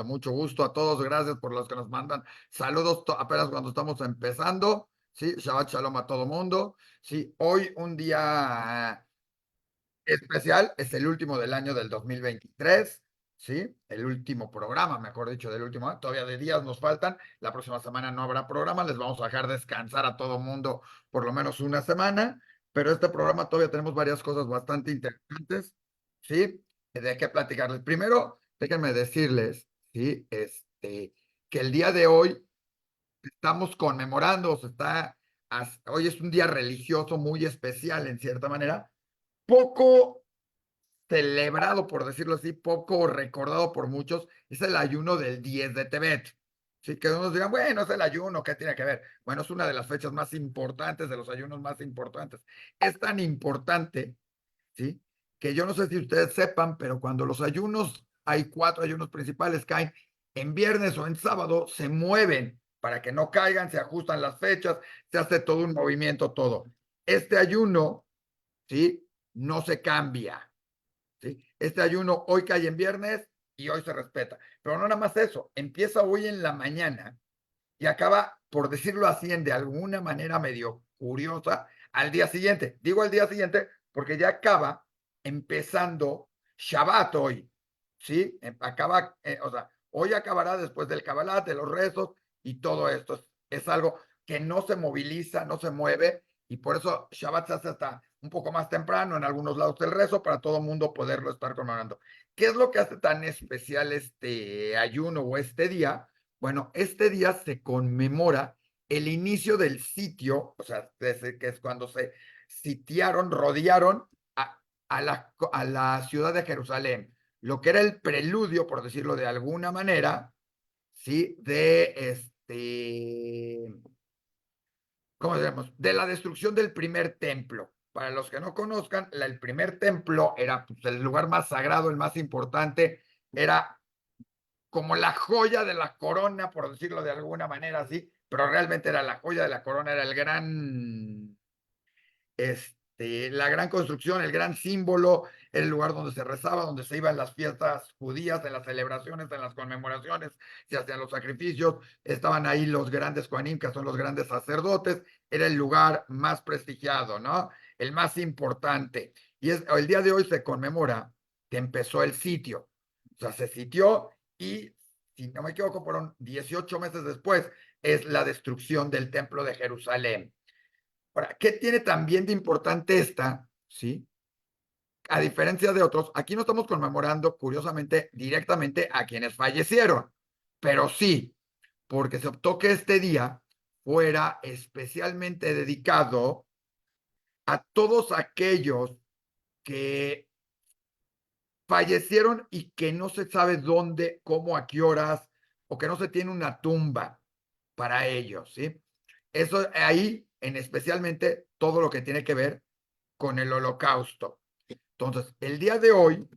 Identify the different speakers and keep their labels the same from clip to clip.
Speaker 1: Mucho gusto a todos, gracias por los que nos mandan saludos apenas cuando estamos empezando. Sí, Shabbat Shalom a todo mundo. Sí, hoy un día especial, es el último del año del 2023. Sí, el último programa, mejor dicho, del último año. Todavía de días nos faltan. La próxima semana no habrá programa, les vamos a dejar descansar a todo mundo por lo menos una semana, pero este programa todavía tenemos varias cosas bastante interesantes. Sí, de qué platicarles. Primero, déjenme decirles, sí, que el día de hoy estamos conmemorando, hoy es un día religioso muy especial en cierta manera, poco celebrado, por decirlo así, poco recordado por muchos, es el ayuno del 10 de Tebet. Sí, que unos dirán, bueno, es el ayuno, ¿qué tiene que ver? Bueno, es una de las fechas más importantes, de los ayunos más importantes. Es tan importante, ¿sí? Que yo no sé si ustedes sepan, pero cuando los ayunos, hay 4 ayunos principales, caen en viernes o en sábado, se mueven para que no caigan, se ajustan las fechas, se hace todo un movimiento, todo. Este ayuno, ¿sí? No se cambia, ¿sí? Este ayuno hoy cae en viernes y hoy se respeta. Pero no nada más eso, empieza hoy en la mañana y acaba, por decirlo así, de alguna manera medio curiosa, al día siguiente. Digo al día siguiente porque ya acaba empezando Shabbat hoy, ¿sí? Acaba, o sea, hoy acabará después del Kabbalah, de los rezos y todo esto. Es algo que no se moviliza, no se mueve y por eso Shabbat se hace hasta un poco más temprano en algunos lados del rezo para todo el mundo poderlo estar conmemorando. ¿Qué es lo que hace tan especial este ayuno o este día? Bueno, este día se conmemora el inicio del sitio, o sea, que es cuando se sitiaron, rodearon a la ciudad de Jerusalén, lo que era el preludio, por decirlo de alguna manera, ¿sí? ¿Cómo digamos? De la destrucción del primer templo. Para los que no conozcan, el primer templo era pues, el lugar más sagrado, el más importante, era como la joya de la corona, por decirlo de alguna manera así, pero realmente era la joya de la corona, era la gran construcción, el gran símbolo, el lugar donde se rezaba, donde se iban las fiestas judías, en las celebraciones, en las conmemoraciones, se hacían los sacrificios, estaban ahí los grandes Kohanim, que son los grandes sacerdotes, era el lugar más prestigiado, ¿no? El más importante. Y el día de hoy se conmemora que empezó el sitio, o sea, se sitió y, si no me equivoco, fueron 18 meses después, es la destrucción del templo de Jerusalén. Ahora, ¿qué tiene también de importante esta? ¿Sí? A diferencia de otros, aquí no estamos conmemorando, curiosamente, directamente a quienes fallecieron, pero sí, porque se optó que este día fuera especialmente dedicado a todos aquellos que fallecieron y que no se sabe dónde, cómo, a qué horas, o que no se tiene una tumba para ellos, ¿sí? Eso ahí, en especialmente todo lo que tiene que ver con el holocausto. Entonces, el día de hoy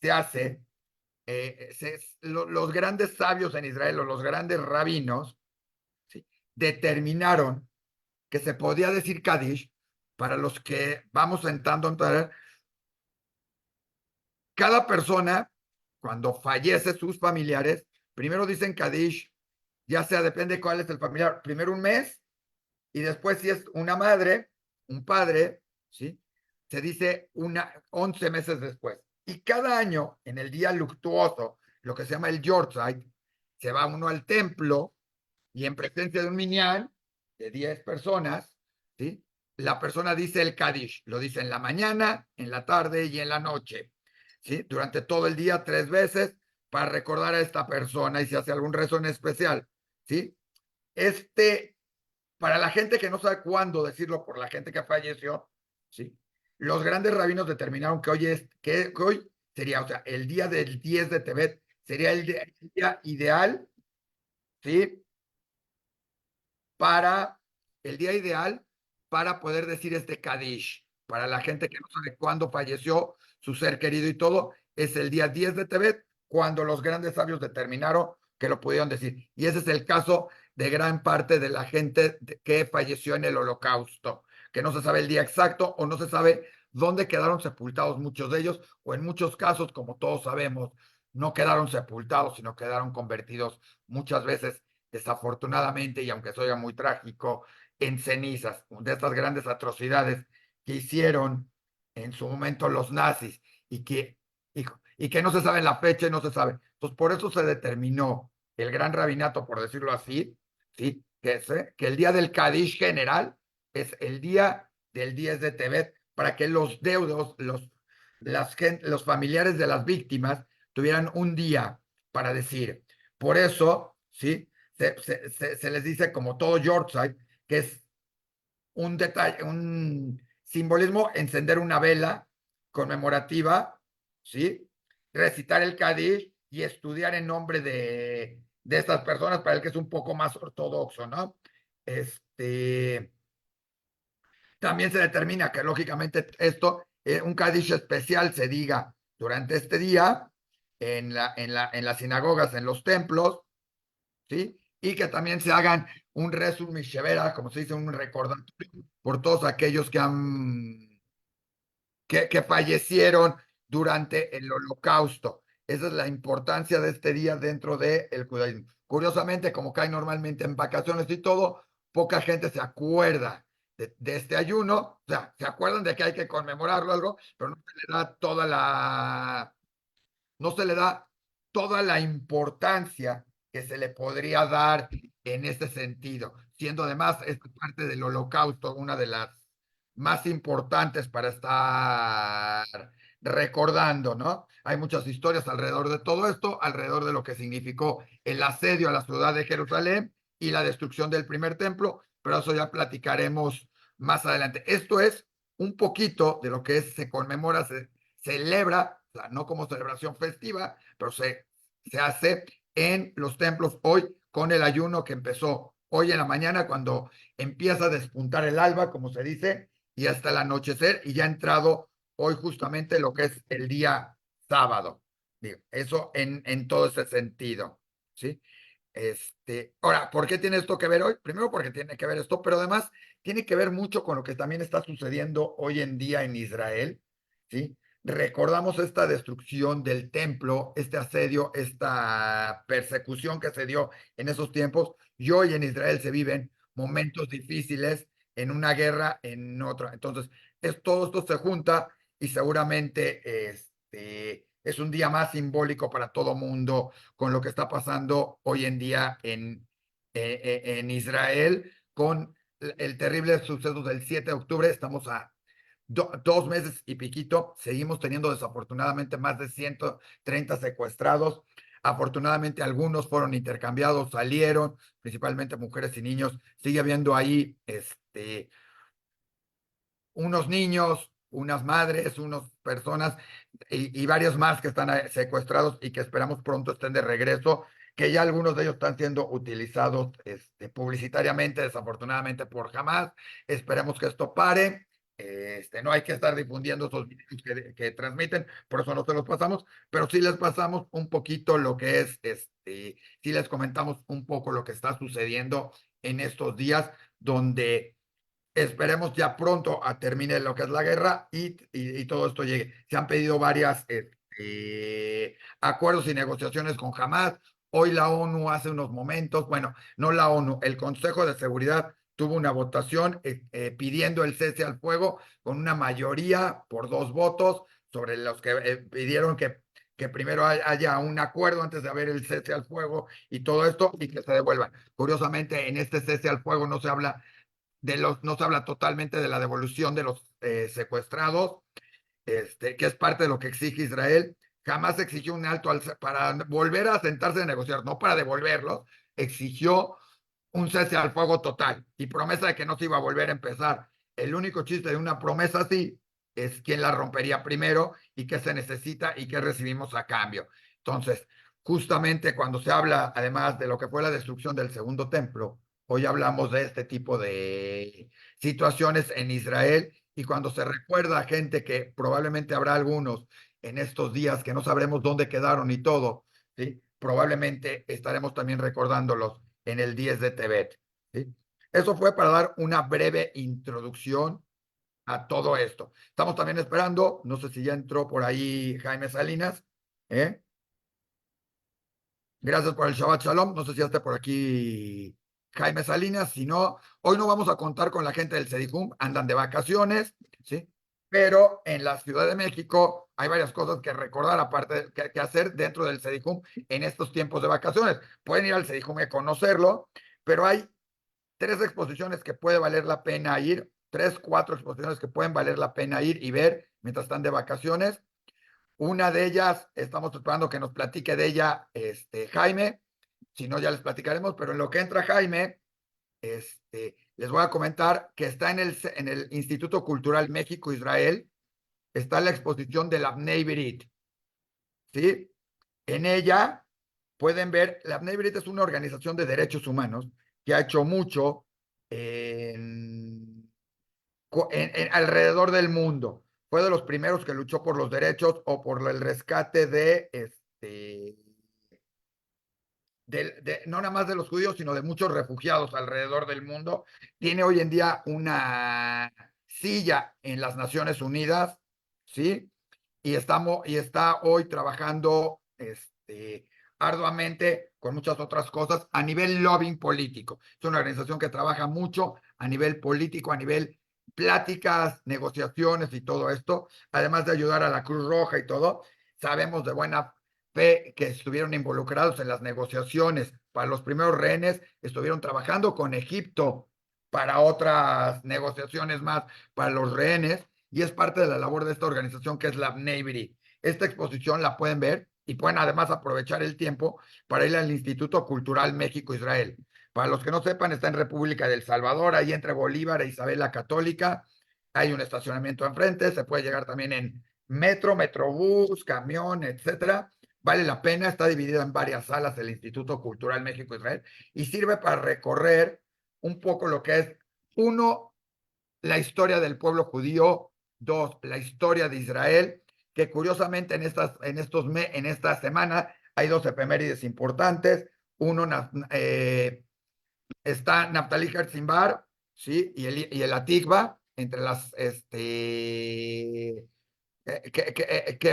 Speaker 1: se hace, los grandes sabios en Israel o los grandes rabinos, ¿sí? Determinaron que se podía decir Kadish para los que vamos entrando a entrar. Cada persona, cuando fallece sus familiares, primero dicen Kadish, ya sea, depende cuál es el familiar, primero un mes y después si es una madre, un padre, ¿sí? Se dice 11 meses después. Y cada año, en el día luctuoso, lo que se llama el Yortzeit, se va uno al templo y en presencia de un minyan de 10 personas, ¿sí? La persona dice el Kadish, lo dice en la mañana, en la tarde y en la noche, ¿sí? Durante todo el día 3 veces para recordar a esta persona y si hace algún rezo en especial, ¿sí? Para la gente que no sabe cuándo decirlo, por la gente que falleció, ¿sí? Los grandes rabinos determinaron que que hoy sería, o sea, el día del 10 de Tebet, sería el día ideal, ¿sí? Para el día ideal para poder decir este Kadish. Para la gente que no sabe cuándo falleció su ser querido y todo, es el día 10 de Tebet, cuando los grandes sabios determinaron que lo pudieron decir. Y ese es el caso de gran parte de la gente que falleció en el holocausto, que no se sabe el día exacto o no se sabe dónde quedaron sepultados muchos de ellos, o en muchos casos, como todos sabemos, no quedaron sepultados, sino quedaron convertidos muchas veces, desafortunadamente, y aunque soy muy trágico, en cenizas de estas grandes atrocidades que hicieron en su momento los nazis y que, y que no se sabe la fecha y no se sabe. Entonces, por eso se determinó el gran rabinato, por decirlo así, ¿sí? Que el día del Kadish general es el día del 10 de Tebet, para que los deudos, los familiares de las víctimas tuvieran un día para decir. Por eso, ¿sí? Se les dice como todo Yorkshire, que es un detalle, un simbolismo, encender una vela conmemorativa, ¿sí? Recitar el Kadish y estudiar en nombre de estas personas para el que es un poco más ortodoxo, ¿no? También se determina que lógicamente esto, un Kadish especial se diga durante este día en las sinagogas, en los templos, ¿sí? Y que también se hagan un resum mishevera, como se dice, un recordatorio por todos aquellos que fallecieron durante el holocausto. Esa es la importancia de este día dentro del judaísmo. Curiosamente, como cae normalmente en vacaciones y todo, poca gente se acuerda de este ayuno, o sea, se acuerdan de que hay que conmemorarlo algo, pero no se le da no se le da toda la importancia que se le podría dar en este sentido, siendo además esta parte del holocausto una de las más importantes para estar recordando, ¿no? Hay muchas historias alrededor de todo esto, alrededor de lo que significó el asedio a la ciudad de Jerusalén y la destrucción del primer templo, pero eso ya platicaremos más adelante. Esto es un poquito de lo que se conmemora, se celebra, o sea, no como celebración festiva, pero se hace en los templos hoy con el ayuno que empezó hoy en la mañana cuando empieza a despuntar el alba, como se dice, y hasta el anochecer, y ya ha entrado hoy justamente lo que es el día sábado. Digo, eso en todo ese sentido, ¿sí? Ahora, ¿por qué tiene esto que ver hoy? Primero porque tiene que ver esto, pero además tiene que ver mucho con lo que también está sucediendo hoy en día en Israel, ¿sí? Recordamos esta destrucción del templo, este asedio, esta persecución que se dio en esos tiempos, y hoy en Israel se viven momentos difíciles en una guerra, en otra. Entonces, todo esto se junta y seguramente es un día más simbólico para todo mundo con lo que está pasando hoy en día en Israel, con el terrible suceso del 7 de octubre. Estamos a 2 meses y piquito, seguimos teniendo desafortunadamente más de 130 secuestrados. Afortunadamente algunos fueron intercambiados, salieron, principalmente mujeres y niños. Sigue habiendo ahí unos niños, unas madres, unas personas y varios más que están secuestrados y que esperamos pronto estén de regreso, que ya algunos de ellos están siendo utilizados publicitariamente, desafortunadamente por Hamas. Esperemos que esto pare. No hay que estar difundiendo esos videos que transmiten, por eso no se los pasamos, pero sí les pasamos un poquito lo que es, sí les comentamos un poco lo que está sucediendo en estos días, donde esperemos ya pronto a termine lo que es la guerra y todo esto llegue. Se han pedido varias acuerdos y negociaciones con Hamas. Hoy la ONU hace unos momentos, bueno, no la ONU, el Consejo de Seguridad tuvo una votación pidiendo el cese al fuego con una mayoría por 2 votos sobre los que pidieron que primero haya un acuerdo antes de haber el cese al fuego y todo esto y que se devuelvan. Curiosamente, en este cese al fuego no se habla no se habla totalmente de la devolución de los secuestrados, que es parte de lo que exige Israel. Jamás exigió un alto para volver a sentarse a negociar, no para devolverlos, exigió un cese al fuego total y promesa de que no se iba a volver a empezar. El único chiste de una promesa así es quién la rompería primero y qué se necesita y qué recibimos a cambio. Entonces, justamente cuando se habla, además de lo que fue la destrucción del segundo templo, hoy hablamos de este tipo de situaciones en Israel y cuando se recuerda a gente que probablemente habrá algunos en estos días que no sabremos dónde quedaron y todo, ¿sí? Probablemente estaremos también recordándolos en el 10 de Tebet, ¿sí? Eso fue para dar una breve introducción a todo esto. Estamos también esperando, no sé si ya entró por ahí Jaime Salinas, ¿eh? Gracias por el Shabbat Shalom. No sé si ya está por aquí Jaime Salinas. Si no, hoy no vamos a contar con la gente del Cedicum. Andan de vacaciones, ¿sí? Pero en la Ciudad de México hay varias cosas que recordar, aparte que hacer dentro del Cedicum en estos tiempos de vacaciones. Pueden ir al Cedicum y conocerlo, pero hay tres exposiciones que puede valer la pena ir, tres, cuatro exposiciones que pueden valer la pena ir y ver mientras están de vacaciones. Una de ellas, estamos esperando que nos platique de ella Jaime, si no ya les platicaremos, pero en lo que entra Jaime, les voy a comentar que está en el Instituto Cultural México-Israel, está la exposición de la Bnei B'rith, ¿sí? En ella pueden ver, la Bnei B'rith es una organización de derechos humanos que ha hecho mucho en alrededor del mundo. Fue de los primeros que luchó por los derechos o por el rescate no nada más de los judíos, sino de muchos refugiados alrededor del mundo. Tiene hoy en día una silla en las Naciones Unidas, ¿sí? Y está hoy trabajando arduamente con muchas otras cosas a nivel lobbying político. Es una organización que trabaja mucho a nivel político, a nivel pláticas, negociaciones y todo esto, además de ayudar a la Cruz Roja y todo. Sabemos de buena fe que estuvieron involucrados en las negociaciones para los primeros rehenes, estuvieron trabajando con Egipto para otras negociaciones más para los rehenes, y es parte de la labor de esta organización que es la Bnei. Esta exposición la pueden ver y pueden además aprovechar el tiempo para ir al Instituto Cultural México-Israel. Para los que no sepan, está en República del Salvador, ahí entre Bolívar e Isabel la Católica. Hay un estacionamiento enfrente, se puede llegar también en metro, metrobús, camión, etcétera. Vale la pena, está dividida en varias salas del Instituto Cultural México-Israel y sirve para recorrer un poco lo que es, uno, la historia del pueblo judío, dos, la historia de Israel, que curiosamente en esta semana hay dos efemérides importantes. Uno, está Naftali Hertzimbar, ¿sí? Y el Atikva, entre las, que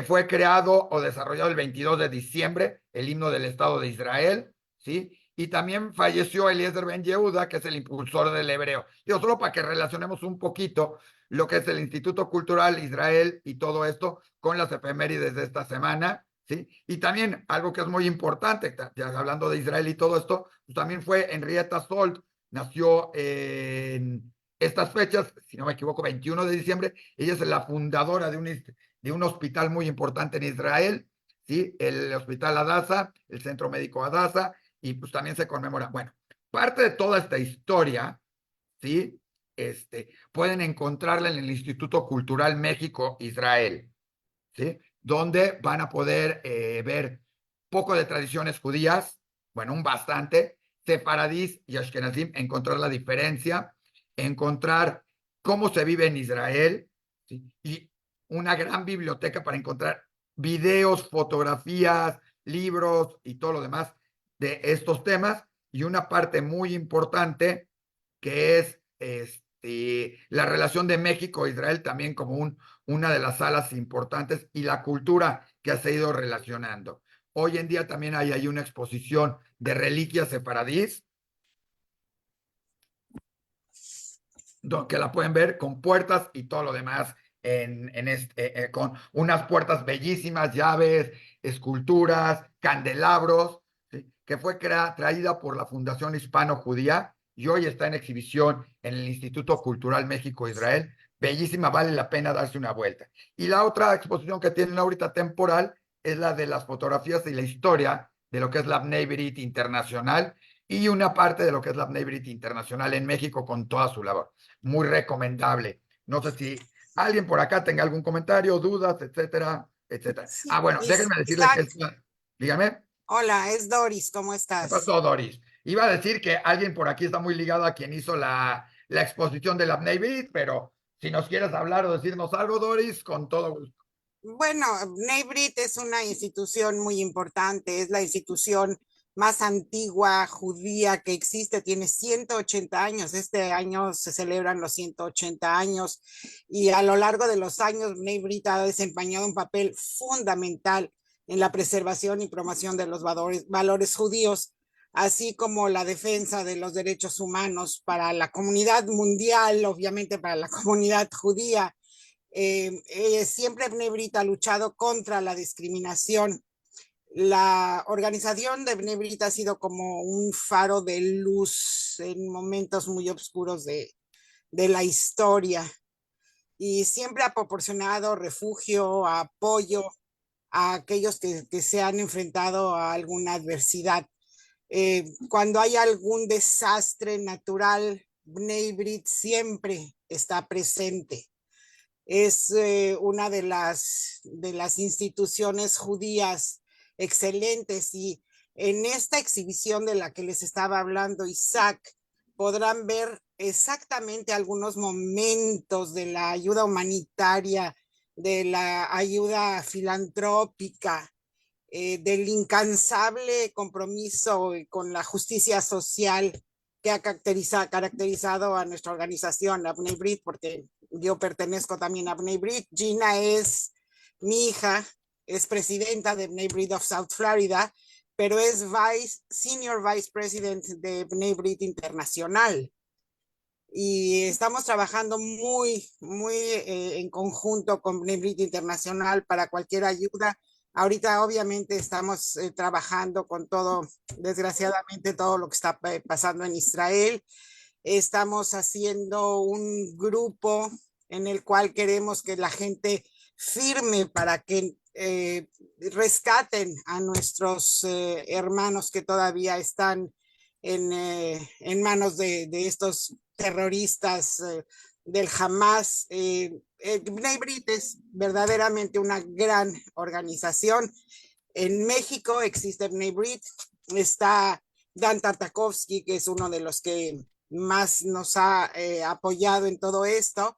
Speaker 1: fue creado o desarrollado el 22 de diciembre, el himno del Estado de Israel, ¿sí? Y también falleció Eliezer Ben Yehuda, que es el impulsor del hebreo. Digo, solo para que relacionemos un poquito lo que es el Instituto Cultural Israel y todo esto con las efemérides de esta semana, ¿sí? Y también algo que es muy importante, ya hablando de Israel y todo esto, pues también fue Henrietta Szold, nació en estas fechas, si no me equivoco, 21 de diciembre. Ella es la fundadora de un hospital muy importante en Israel, ¿sí? El Hospital Adasa, el Centro Médico Adasa, y pues también se conmemora. Bueno, parte de toda esta historia, ¿sí? Pueden encontrarla en el Instituto Cultural México-Israel, ¿sí? Donde van a poder ver poco de tradiciones judías, bueno, un bastante, sefaradís y ashkenazim, encontrar la diferencia, encontrar cómo se vive en Israel, ¿sí? Y una gran biblioteca para encontrar videos, fotografías, libros y todo lo demás de estos temas, y una parte muy importante que es la relación de México e Israel también como una de las salas importantes, y la cultura que se ha ido relacionando. Hoy en día también hay una exposición de reliquias sefaradís, que la pueden ver con puertas y todo lo demás, con unas puertas bellísimas, llaves, esculturas, candelabros, ¿sí? Que fue traída por la Fundación Hispano-Judía y hoy está en exhibición en el Instituto Cultural México-Israel. Bellísima, vale la pena darse una vuelta. Y la otra exposición que tienen ahorita temporal es la de las fotografías y la historia de lo que es la Bnei B'rith Internacional, y una parte de lo que es la Bnei B'rith Internacional en México con toda su labor. Muy recomendable. No sé si alguien por acá tenga algún comentario, dudas, etcétera, etcétera. Ah,
Speaker 2: Sí,
Speaker 1: bueno, déjenme decirles que
Speaker 2: Isaac,
Speaker 1: esta, dígame,
Speaker 2: hola, es Doris, ¿cómo
Speaker 1: ¿qué
Speaker 2: estás?
Speaker 1: pasó, Doris? Iba a decir que alguien por aquí está muy ligado a quien hizo la exposición de la Bnei, pero si nos quieres hablar o decirnos algo, Doris, con todo gusto.
Speaker 2: Bueno, Bnei es una institución muy importante, es la institución más antigua judía que existe, tiene 180 años, este año se celebran los 180 años y a lo largo de los años Bnei ha desempeñado un papel fundamental en la preservación y promoción de los valores judíos, así como la defensa de los derechos humanos para la comunidad mundial, obviamente para la comunidad judía. Siempre Bnei Brit ha luchado contra la discriminación. La organización de Bnei Brit ha sido como un faro de luz en momentos muy oscuros de la historia y siempre ha proporcionado refugio, apoyo a aquellos que se han enfrentado a alguna adversidad. Cuando hay algún desastre natural, Bnei Brit siempre está presente. Es una de las instituciones judías excelentes y en esta exhibición de la que les estaba hablando Isaac podrán ver exactamente algunos momentos de la ayuda humanitaria, de la ayuda filantrópica, del incansable compromiso con la justicia social que ha caracterizado a nuestra organización, a Bnei Brit, porque yo pertenezco también a Bnei Brit. Gina es mi hija, es presidenta de Bnei Brit of South Florida, pero es Senior Vice President de Bnei Brit Internacional. Y estamos trabajando muy en conjunto con Bnei Brit Internacional para cualquier ayuda. Ahorita obviamente estamos trabajando con todo, desgraciadamente, todo lo que está pasando en Israel. Estamos haciendo un grupo en el cual queremos que la gente firme para que rescaten a nuestros hermanos que todavía están en manos de estos terroristas del Hamas. Bnei Brit es verdaderamente una gran organización. En México existe Bnei Brit, está Dan Tartakovsky, que es uno de los que más nos ha apoyado en todo esto.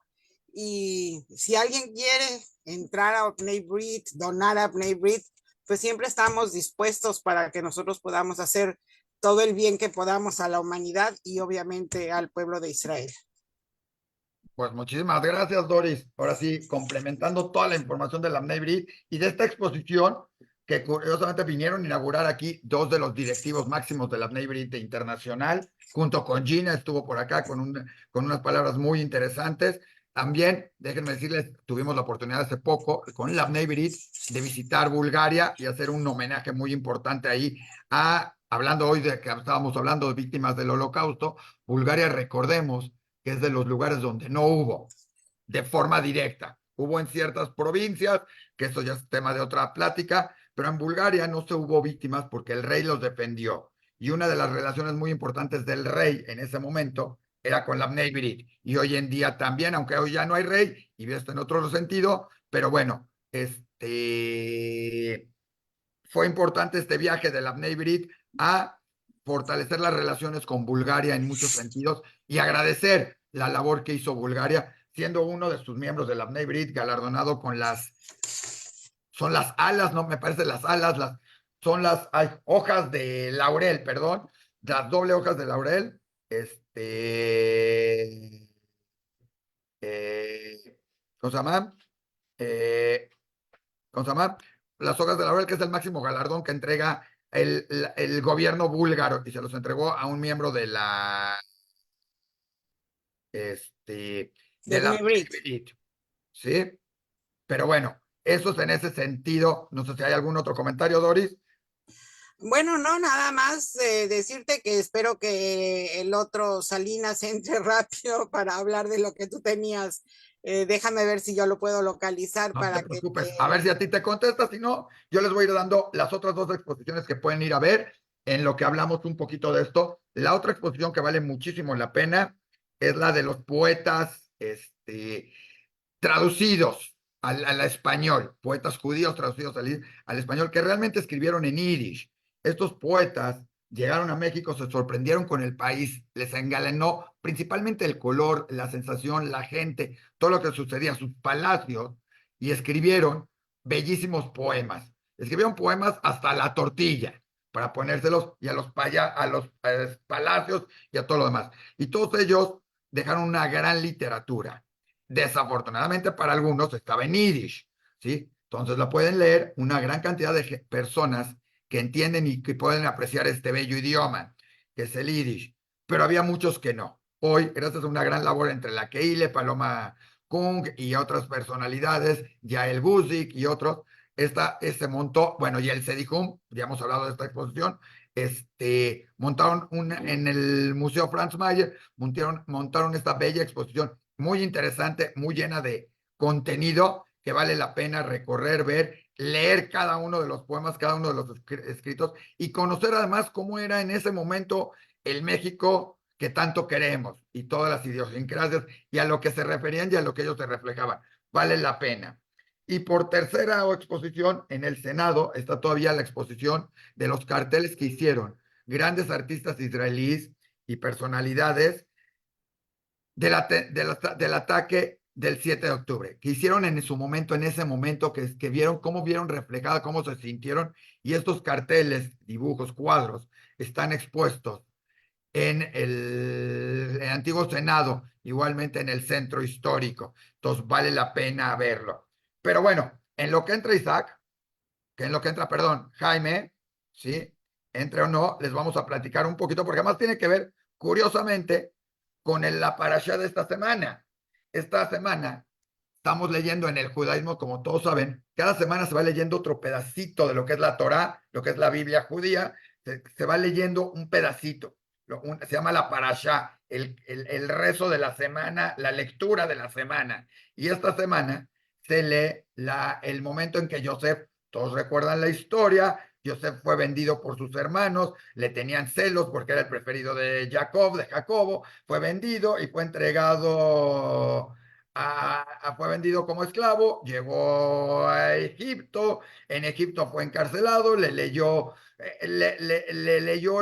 Speaker 2: Y si alguien quiere entrar a Bnei Brit, donar a Bnei Brit, pues siempre estamos dispuestos para que nosotros podamos hacer todo el bien que podamos a la humanidad y obviamente al pueblo de Israel.
Speaker 1: Pues muchísimas gracias, Doris. Ahora sí, complementando toda la información de la Bnei Brit y de esta exposición que curiosamente vinieron a inaugurar aquí dos de los directivos máximos de la Bnei Brit Internacional, junto con Gina, estuvo por acá con unas palabras muy interesantes. También, déjenme decirles, tuvimos la oportunidad hace poco con la Bnei Brit de visitar Bulgaria y hacer un homenaje muy importante ahí hablando hoy de que estábamos hablando de víctimas del Holocausto. Bulgaria, recordemos que es de los lugares donde no hubo de forma directa. Hubo en ciertas provincias, que esto ya es tema de otra plática, pero en Bulgaria no se hubo víctimas porque el rey los defendió. Y una de las relaciones muy importantes del rey en ese momento era con la Bnei Brit. Y hoy en día también, aunque hoy ya no hay rey, y esto en otro sentido, pero bueno, fue importante este viaje de la Bnei Brit a fortalecer las relaciones con Bulgaria en muchos sentidos y agradecer la labor que hizo Bulgaria, siendo uno de sus miembros de la Bnei Brit galardonado con son las alas, no me parece las alas, son las hojas de laurel, perdón, las doble hojas de laurel, ¿cómo se llama? Eh, ¿Cómo se llama? Las hojas de laurel, que es el máximo galardón que entrega el gobierno búlgaro y se los entregó a un miembro de
Speaker 2: De
Speaker 1: la
Speaker 2: Bnei Brit.
Speaker 1: ¿sí? Pero bueno, eso es en ese sentido. No sé si hay algún otro comentario, Doris.
Speaker 2: Bueno, no, nada más decirte que espero que el otro Salinas entre rápido para hablar de lo que tú tenías. Déjame ver si yo lo puedo localizar
Speaker 1: No te
Speaker 2: para que
Speaker 1: preocupes, a ver si a ti te contesta, si no, yo les voy a ir dando las otras dos exposiciones que pueden ir a ver en lo que hablamos un poquito de esto. La otra exposición que vale muchísimo la pena es la de los poetas, traducidos al español, poetas judíos traducidos al español, que realmente escribieron en yiddish. Estos poetas llegaron a México, se sorprendieron con el país, les engalanó principalmente el color, la sensación, la gente, todo lo que sucedía, sus palacios, y escribieron bellísimos poemas. Escribieron poemas hasta la tortilla para ponérselos y a los palacios y a todo lo demás. Y todos ellos dejaron una gran literatura. Desafortunadamente para algunos estaba en yiddish, ¿sí? Entonces la pueden leer una gran cantidad de personas que entienden y que pueden apreciar este bello idioma, que es el Yiddish, pero había muchos que no. Hoy, gracias a una gran labor entre la Keile, Paloma Kung y otras personalidades, Yael Buzik y otros, se montó, bueno, y el Sedihum, ya hemos hablado de esta exposición, montaron en el Museo Franz Mayer, montaron esta bella exposición muy interesante, muy llena de contenido que vale la pena recorrer, ver, leer cada uno de los poemas, cada uno de los escritos y conocer además cómo era en ese momento el México que tanto queremos y todas las idiosincrasias y a lo que se referían y a lo que ellos se reflejaban. Vale la pena. Y por tercera exposición, en el Senado está todavía la exposición de los carteles que hicieron grandes artistas israelíes y personalidades del ataque del 7 de octubre, que hicieron en su momento, en ese momento, que vieron cómo vieron reflejada, cómo se sintieron, y estos carteles, dibujos, cuadros, están expuestos en el antiguo Senado, igualmente en el centro histórico. Entonces vale la pena verlo. Pero bueno, en lo que entra Isaac, que en lo que entra, perdón, Jaime, ¿sí? Entre o no, les vamos a platicar un poquito, porque además tiene que ver, curiosamente, con la parasha de esta semana. Esta semana estamos leyendo en el judaísmo, como todos saben, cada semana se va leyendo otro pedacito de lo que es la Torá, lo que es la Biblia judía, se va leyendo un pedacito, se llama la parashá, el rezo de la semana, la lectura de la semana. Y esta semana se lee el momento en que Joseph, todos recuerdan la historia, Joseph fue vendido por sus hermanos, le tenían celos porque era el preferido de Jacobo, fue vendido y fue entregado fue vendido como esclavo, llegó a Egipto, en Egipto fue encarcelado, le leyó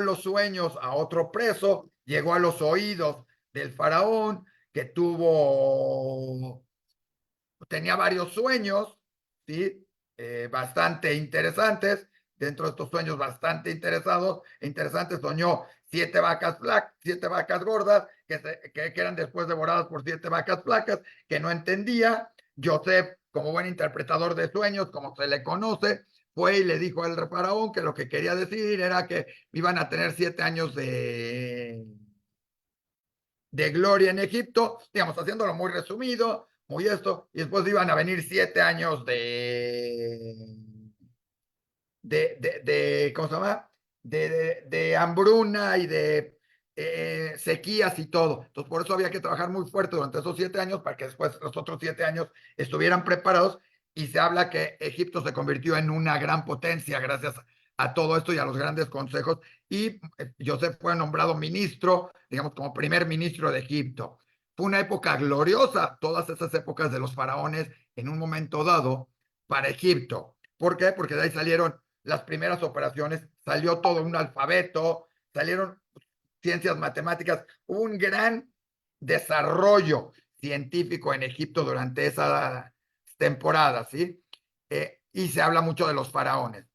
Speaker 1: los sueños a otro preso, llegó a los oídos del faraón, que tenía varios sueños, ¿sí? Bastante interesantes. Dentro de estos sueños bastante interesantes, soñó 7 gordas que eran después devoradas por 7 vacas flacas, que no entendía. Joseph, como buen interpretador de sueños, como se le conoce, fue y le dijo al faraón que lo que quería decir era que iban a tener 7 años de gloria en Egipto, digamos, haciéndolo muy resumido, muy esto, y después iban a venir 7 años ¿cómo se llama? De hambruna y de sequías y todo. Entonces, por eso había que trabajar muy fuerte durante esos 7 años para que después los otros 7 años estuvieran preparados. Y se habla que Egipto se convirtió en una gran potencia gracias a todo esto y a los grandes consejos. Y Joseph fue nombrado ministro, digamos, como primer ministro de Egipto. Fue una época gloriosa, todas esas épocas de los faraones en un momento dado para Egipto. ¿Por qué? Porque de ahí salieron las primeras operaciones, salió todo un alfabeto, salieron ciencias matemáticas, hubo un gran desarrollo científico en Egipto durante esa temporada, ¿sí? Y se habla mucho de los faraones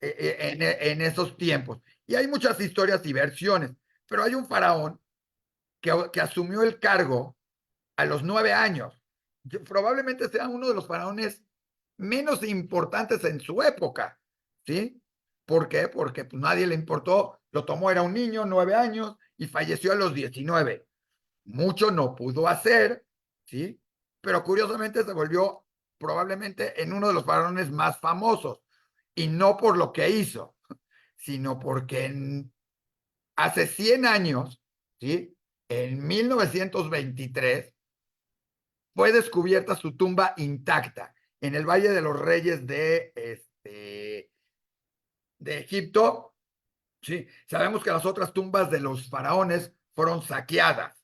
Speaker 1: en esos tiempos. Y hay muchas historias y versiones, pero hay un faraón que asumió el cargo a los 9 años. Probablemente sea uno de los faraones menos importantes en su época, ¿sí? ¿Por qué? Porque pues, nadie le importó, lo tomó, era un niño, 9 años, y falleció a los 19. Mucho no pudo hacer, ¿sí? Pero curiosamente se volvió probablemente en uno de los faraones más famosos, y no por lo que hizo, sino porque hace 100 años, ¿sí? En 1923, fue descubierta su tumba intacta en el Valle de los Reyes de Egipto. Sí, sabemos que las otras tumbas de los faraones fueron saqueadas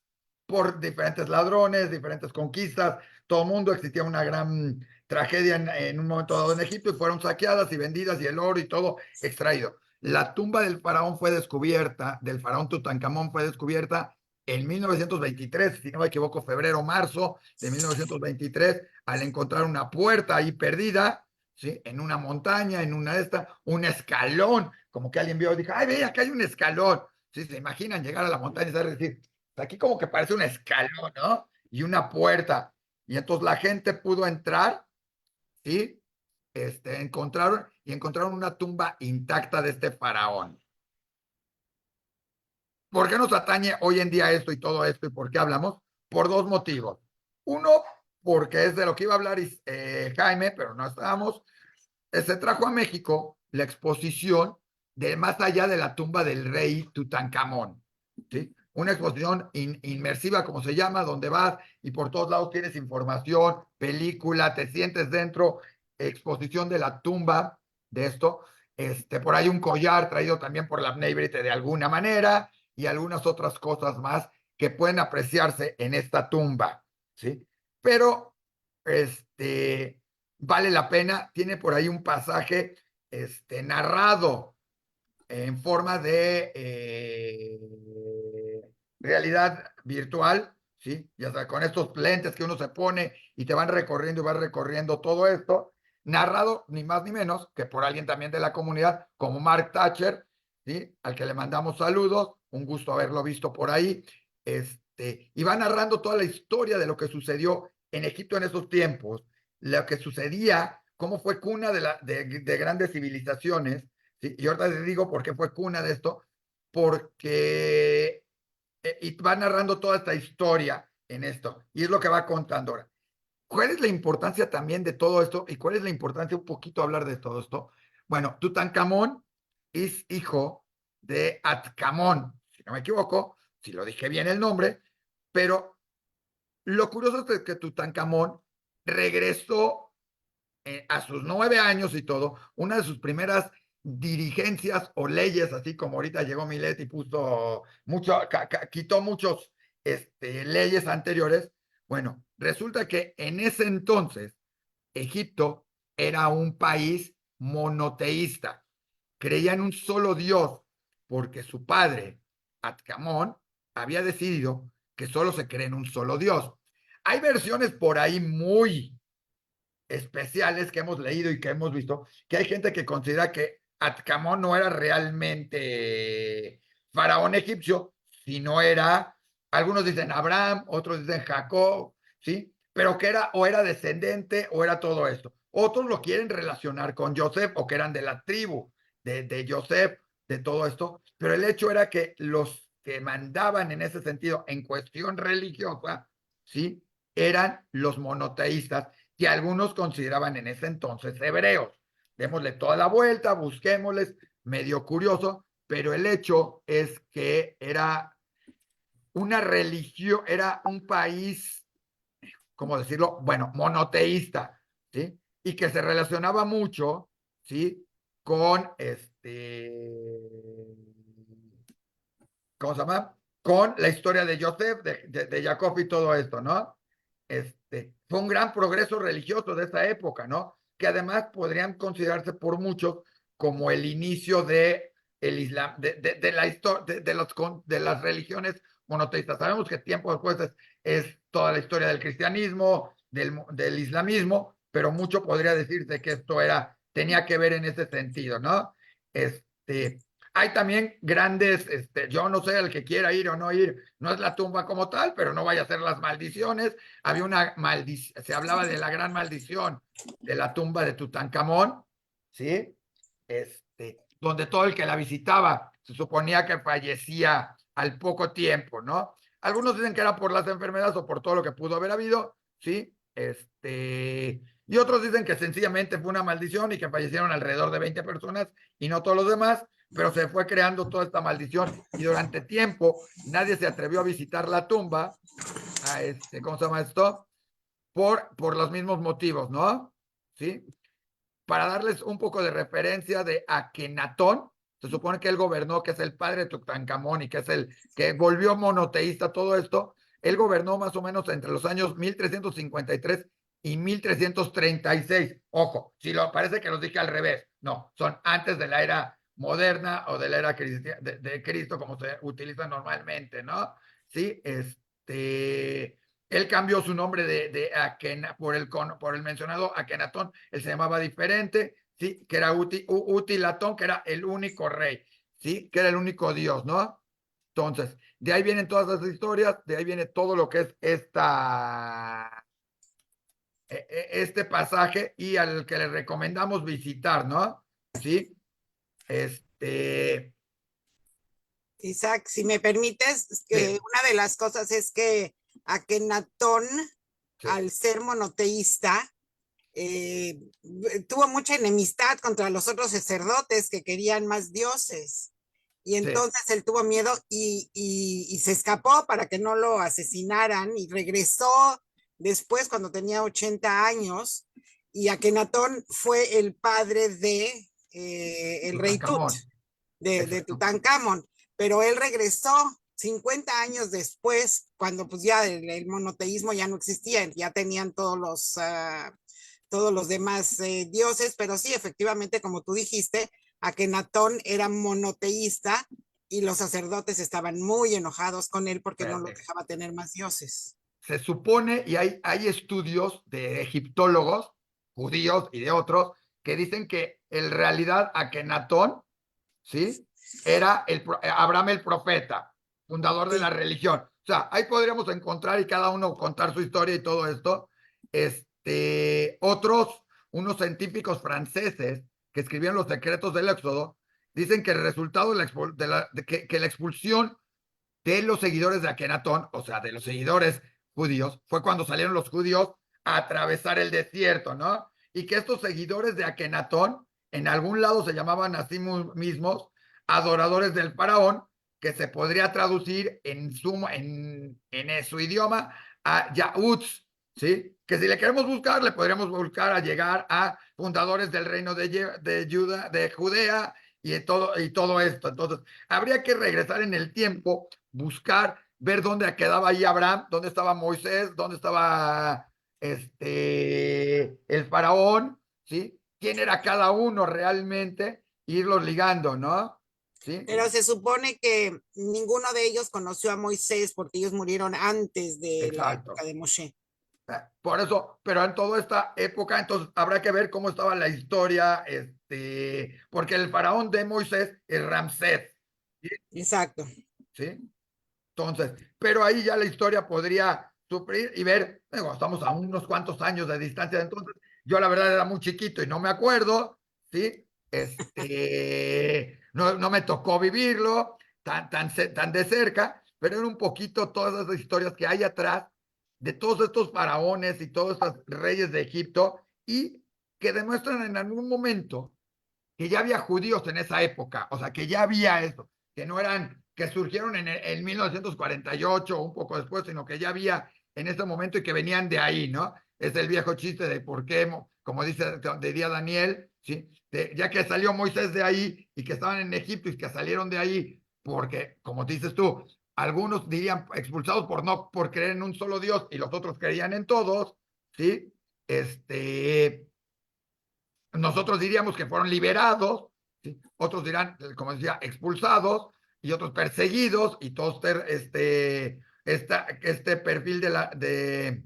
Speaker 1: por diferentes ladrones, diferentes conquistas. Todo el mundo, existía una gran tragedia en un momento dado en Egipto y fueron saqueadas y vendidas y el oro y todo extraído. La tumba del faraón fue descubierta, del faraón Tutankamón fue descubierta en 1923, si no me equivoco, febrero, marzo de 1923, al encontrar una puerta ahí perdida, ¿sí? En una montaña, un escalón, como que alguien vio y dijo, ay, ve, acá hay un escalón. ¿Sí? Se imaginan llegar a la montaña y decir, aquí como que parece un escalón, ¿no? Y una puerta. Y entonces la gente pudo entrar, ¿sí? encontraron una tumba intacta de este faraón. ¿Por qué nos atañe hoy en día esto y todo esto y por qué hablamos? Por dos motivos. Uno, porque es de lo que iba a hablar Jaime, pero no estábamos. Se trajo a México la exposición de más allá de la tumba del rey Tutankamón, ¿sí? Una exposición inmersiva, como se llama, donde vas y por todos lados tienes información, película, te sientes dentro, exposición de la tumba de esto. Por ahí un collar traído también por la Bneibrit de alguna manera y algunas otras cosas más que pueden apreciarse en esta tumba, ¿sí? Pero, vale la pena, tiene por ahí un pasaje narrado en forma de realidad virtual, ¿sí? Ya sea, con estos lentes que uno se pone y te van recorriendo y vas recorriendo todo esto, narrado ni más ni menos que por alguien también de la comunidad, como Mark Thatcher, ¿sí? Al que le mandamos saludos, un gusto haberlo visto por ahí, y va narrando toda la historia de lo que sucedió en Egipto en esos tiempos, lo que sucedía, cómo fue cuna de grandes civilizaciones, ¿sí? Y ahorita les digo por qué fue cuna de esto, porque y va narrando toda esta historia en esto, y es lo que va contando ahora. ¿Cuál es la importancia también de todo esto? ¿Y cuál es la importancia un poquito hablar de todo esto? Bueno, Tutankamón es hijo de Atkamón, si no me equivoco, si lo dije bien el nombre, pero lo curioso es que Tutankamón regresó a sus 9 años y todo, una de sus primeras dirigencias o leyes, así como ahorita llegó Milet y puso mucho, quitó muchos leyes anteriores. Bueno, resulta que en ese entonces Egipto era un país monoteísta, creía en un solo Dios, porque su padre, Atcamón, había decidido que solo se cree en un solo Dios. Hay versiones por ahí muy especiales que hemos leído y que hemos visto, que hay gente que considera que Atcamón no era realmente faraón egipcio, sino era, algunos dicen Abraham, otros dicen Jacob, ¿sí? Pero que era o era descendente o era todo esto. Otros lo quieren relacionar con Joseph o que eran de la tribu de Joseph, de todo esto, pero el hecho era que los que mandaban en ese sentido en cuestión religiosa, ¿sí? Eran los monoteístas que algunos consideraban en ese entonces hebreos. Démosle toda la vuelta, busquémosles, medio curioso, pero el hecho es que era una religión, era un país, ¿cómo decirlo? Bueno, monoteísta, ¿sí? Y que se relacionaba mucho, ¿sí? Con ¿cómo se llama? Con la historia de Joseph, de Jacob y todo esto, ¿no? Fue un gran progreso religioso de esa época, ¿no? Que además podrían considerarse por muchos como el inicio de el Islam, de la historia, de las religiones monoteístas. Sabemos que tiempo después es toda la historia del cristianismo, del islamismo, pero mucho podría decirse que esto tenía que ver en ese sentido, ¿no? Hay también grandes, yo no sé el que quiera ir o no ir, no es la tumba como tal, pero no vaya a ser las maldiciones. Había una maldición, se hablaba de la gran maldición de la tumba de Tutankamón, ¿sí? Donde todo el que la visitaba se suponía que fallecía al poco tiempo, ¿no? Algunos dicen que era por las enfermedades o por todo lo que pudo haber habido, ¿sí? Y otros dicen que sencillamente fue una maldición y que fallecieron alrededor de 20 personas y no todos los demás, pero se fue creando toda esta maldición y durante tiempo nadie se atrevió a visitar la tumba, ¿cómo se llama esto? Por los mismos motivos, ¿no? ¿Sí? Para darles un poco de referencia de Akenatón, se supone que él gobernó, que es el padre de Tutankamón y que es el que volvió monoteísta todo esto, él gobernó más o menos entre los años 1353 y 1336. Ojo, si lo parece que los dije al revés, no, son antes de la era moderna o de la era de Cristo, como se utiliza normalmente, ¿no? Sí, él cambió su nombre de por el mencionado Akenatón, él se llamaba diferente, ¿sí? Que era Utilatón, que era el único rey, ¿sí? Que era el único Dios, ¿no? Entonces, de ahí vienen todas las historias, de ahí viene todo lo que es este pasaje y al que le recomendamos visitar, ¿no? Sí, este,
Speaker 2: Isaac, si me permites,
Speaker 1: sí,
Speaker 2: una de las cosas es que Akenatón,
Speaker 1: sí,
Speaker 2: al ser monoteísta, tuvo mucha enemistad contra los otros sacerdotes que querían más dioses. Y
Speaker 1: sí,
Speaker 2: entonces él tuvo miedo y se escapó para que no lo asesinaran y regresó después cuando tenía 80 años. Y Akenatón fue el padre de el rey Tut,
Speaker 1: Tutankamón,
Speaker 2: de
Speaker 1: exacto,
Speaker 2: Tutankamón, pero él regresó 50 años después, cuando pues ya el monoteísmo ya no existía, ya tenían todos los demás dioses, pero sí, efectivamente, como tú dijiste, Akenatón era monoteísta y los sacerdotes estaban muy enojados con él porque no los
Speaker 1: perfecto.
Speaker 2: dejaba tener más dioses.
Speaker 1: Se supone, y hay estudios de egiptólogos, judíos y de otros, que dicen que en realidad Akenatón, ¿sí? Era Abraham el profeta, fundador de la
Speaker 2: Sí,
Speaker 1: religión. O sea, ahí podríamos encontrar y cada uno contar su historia y todo esto. Otros, unos científicos franceses que escribieron los secretos del Éxodo, dicen que el resultado que la expulsión de los seguidores de Akenatón, o sea, de los seguidores judíos, fue cuando salieron los judíos a atravesar el desierto, ¿no? Y que estos seguidores de Akenatón, en algún lado se llamaban a sí mismos adoradores del faraón, que se podría traducir en su idioma a Yahutz, ¿sí? Que si le queremos buscar, le podríamos buscar a llegar a fundadores del reino de Judea y todo esto. Entonces, habría que regresar en el tiempo, buscar, ver dónde quedaba ahí Abraham, dónde estaba Moisés, dónde estaba el faraón, ¿sí? ¿Quién era cada uno realmente? Irlos ligando, ¿no? ¿Sí?
Speaker 2: pero se supone que ninguno de ellos conoció a Moisés porque ellos murieron antes de la época
Speaker 1: Exacto.
Speaker 2: de Moshe.
Speaker 1: Por eso, pero en toda esta época, entonces habrá que ver cómo estaba la historia, porque el faraón de Moisés es Ramsés, ¿sí?
Speaker 2: Exacto.
Speaker 1: ¿Sí? Entonces, pero ahí ya la historia podría sufrir y ver, digo, estamos a unos cuantos años de distancia, entonces yo la verdad era muy chiquito y no me acuerdo, ¿sí? No me tocó vivirlo tan de cerca, pero era un poquito todas esas historias que hay atrás de todos estos faraones y todos estos reyes de Egipto y que demuestran en algún momento que ya había judíos en esa época, o sea, que ya había eso, que no eran, que surgieron en 1948 o un poco después, sino que ya había en ese momento y que venían de ahí, ¿no? Es el viejo chiste de por qué, como diría Daniel, ¿sí? Ya que salió Moisés de ahí y que estaban en Egipto y que salieron de ahí, porque, como dices tú, algunos dirían expulsados por creer en un solo Dios y los otros creían en todos, ¿sí? Nosotros diríamos que fueron liberados, ¿sí? Otros dirán, como decía, expulsados y otros perseguidos y todos este perfil de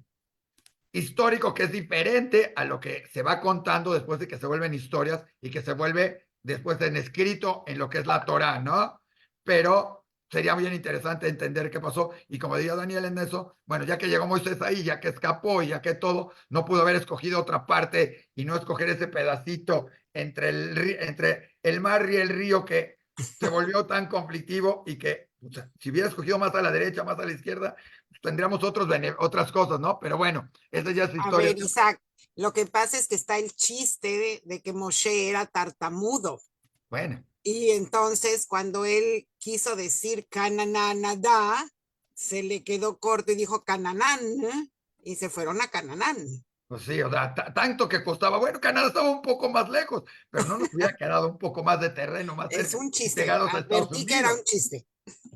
Speaker 1: histórico que es diferente a lo que se va contando después de que se vuelven historias y que se vuelve después en escrito en lo que es la Torah, ¿no? Pero sería bien interesante entender qué pasó. Y como decía Daniel en eso, bueno, ya que llegó Moisés ahí, ya que escapó y ya que todo, no pudo haber escogido otra parte y no escoger ese pedacito entre el mar y el río que se volvió tan conflictivo y que, o sea, si hubiera escogido más a la derecha, más a la izquierda, pues tendríamos otras cosas, ¿no? Pero bueno, esa ya es
Speaker 2: A
Speaker 1: historia.
Speaker 2: ver, Isaac, lo que pasa es que está el chiste de que Moshe era tartamudo.
Speaker 1: Bueno,
Speaker 2: Y entonces cuando él quiso decir Cananada, se le quedó corto y dijo Cananán, y se fueron a Cananán.
Speaker 1: pues sí, o sea, tanto que costaba. Bueno, Canadá estaba un poco más lejos, pero no nos hubiera quedado un poco más de terreno más
Speaker 2: Es
Speaker 1: cerca
Speaker 2: un
Speaker 1: y
Speaker 2: chiste,
Speaker 1: pegados a Estados
Speaker 2: advertí que era
Speaker 1: Unidos.
Speaker 2: un chiste.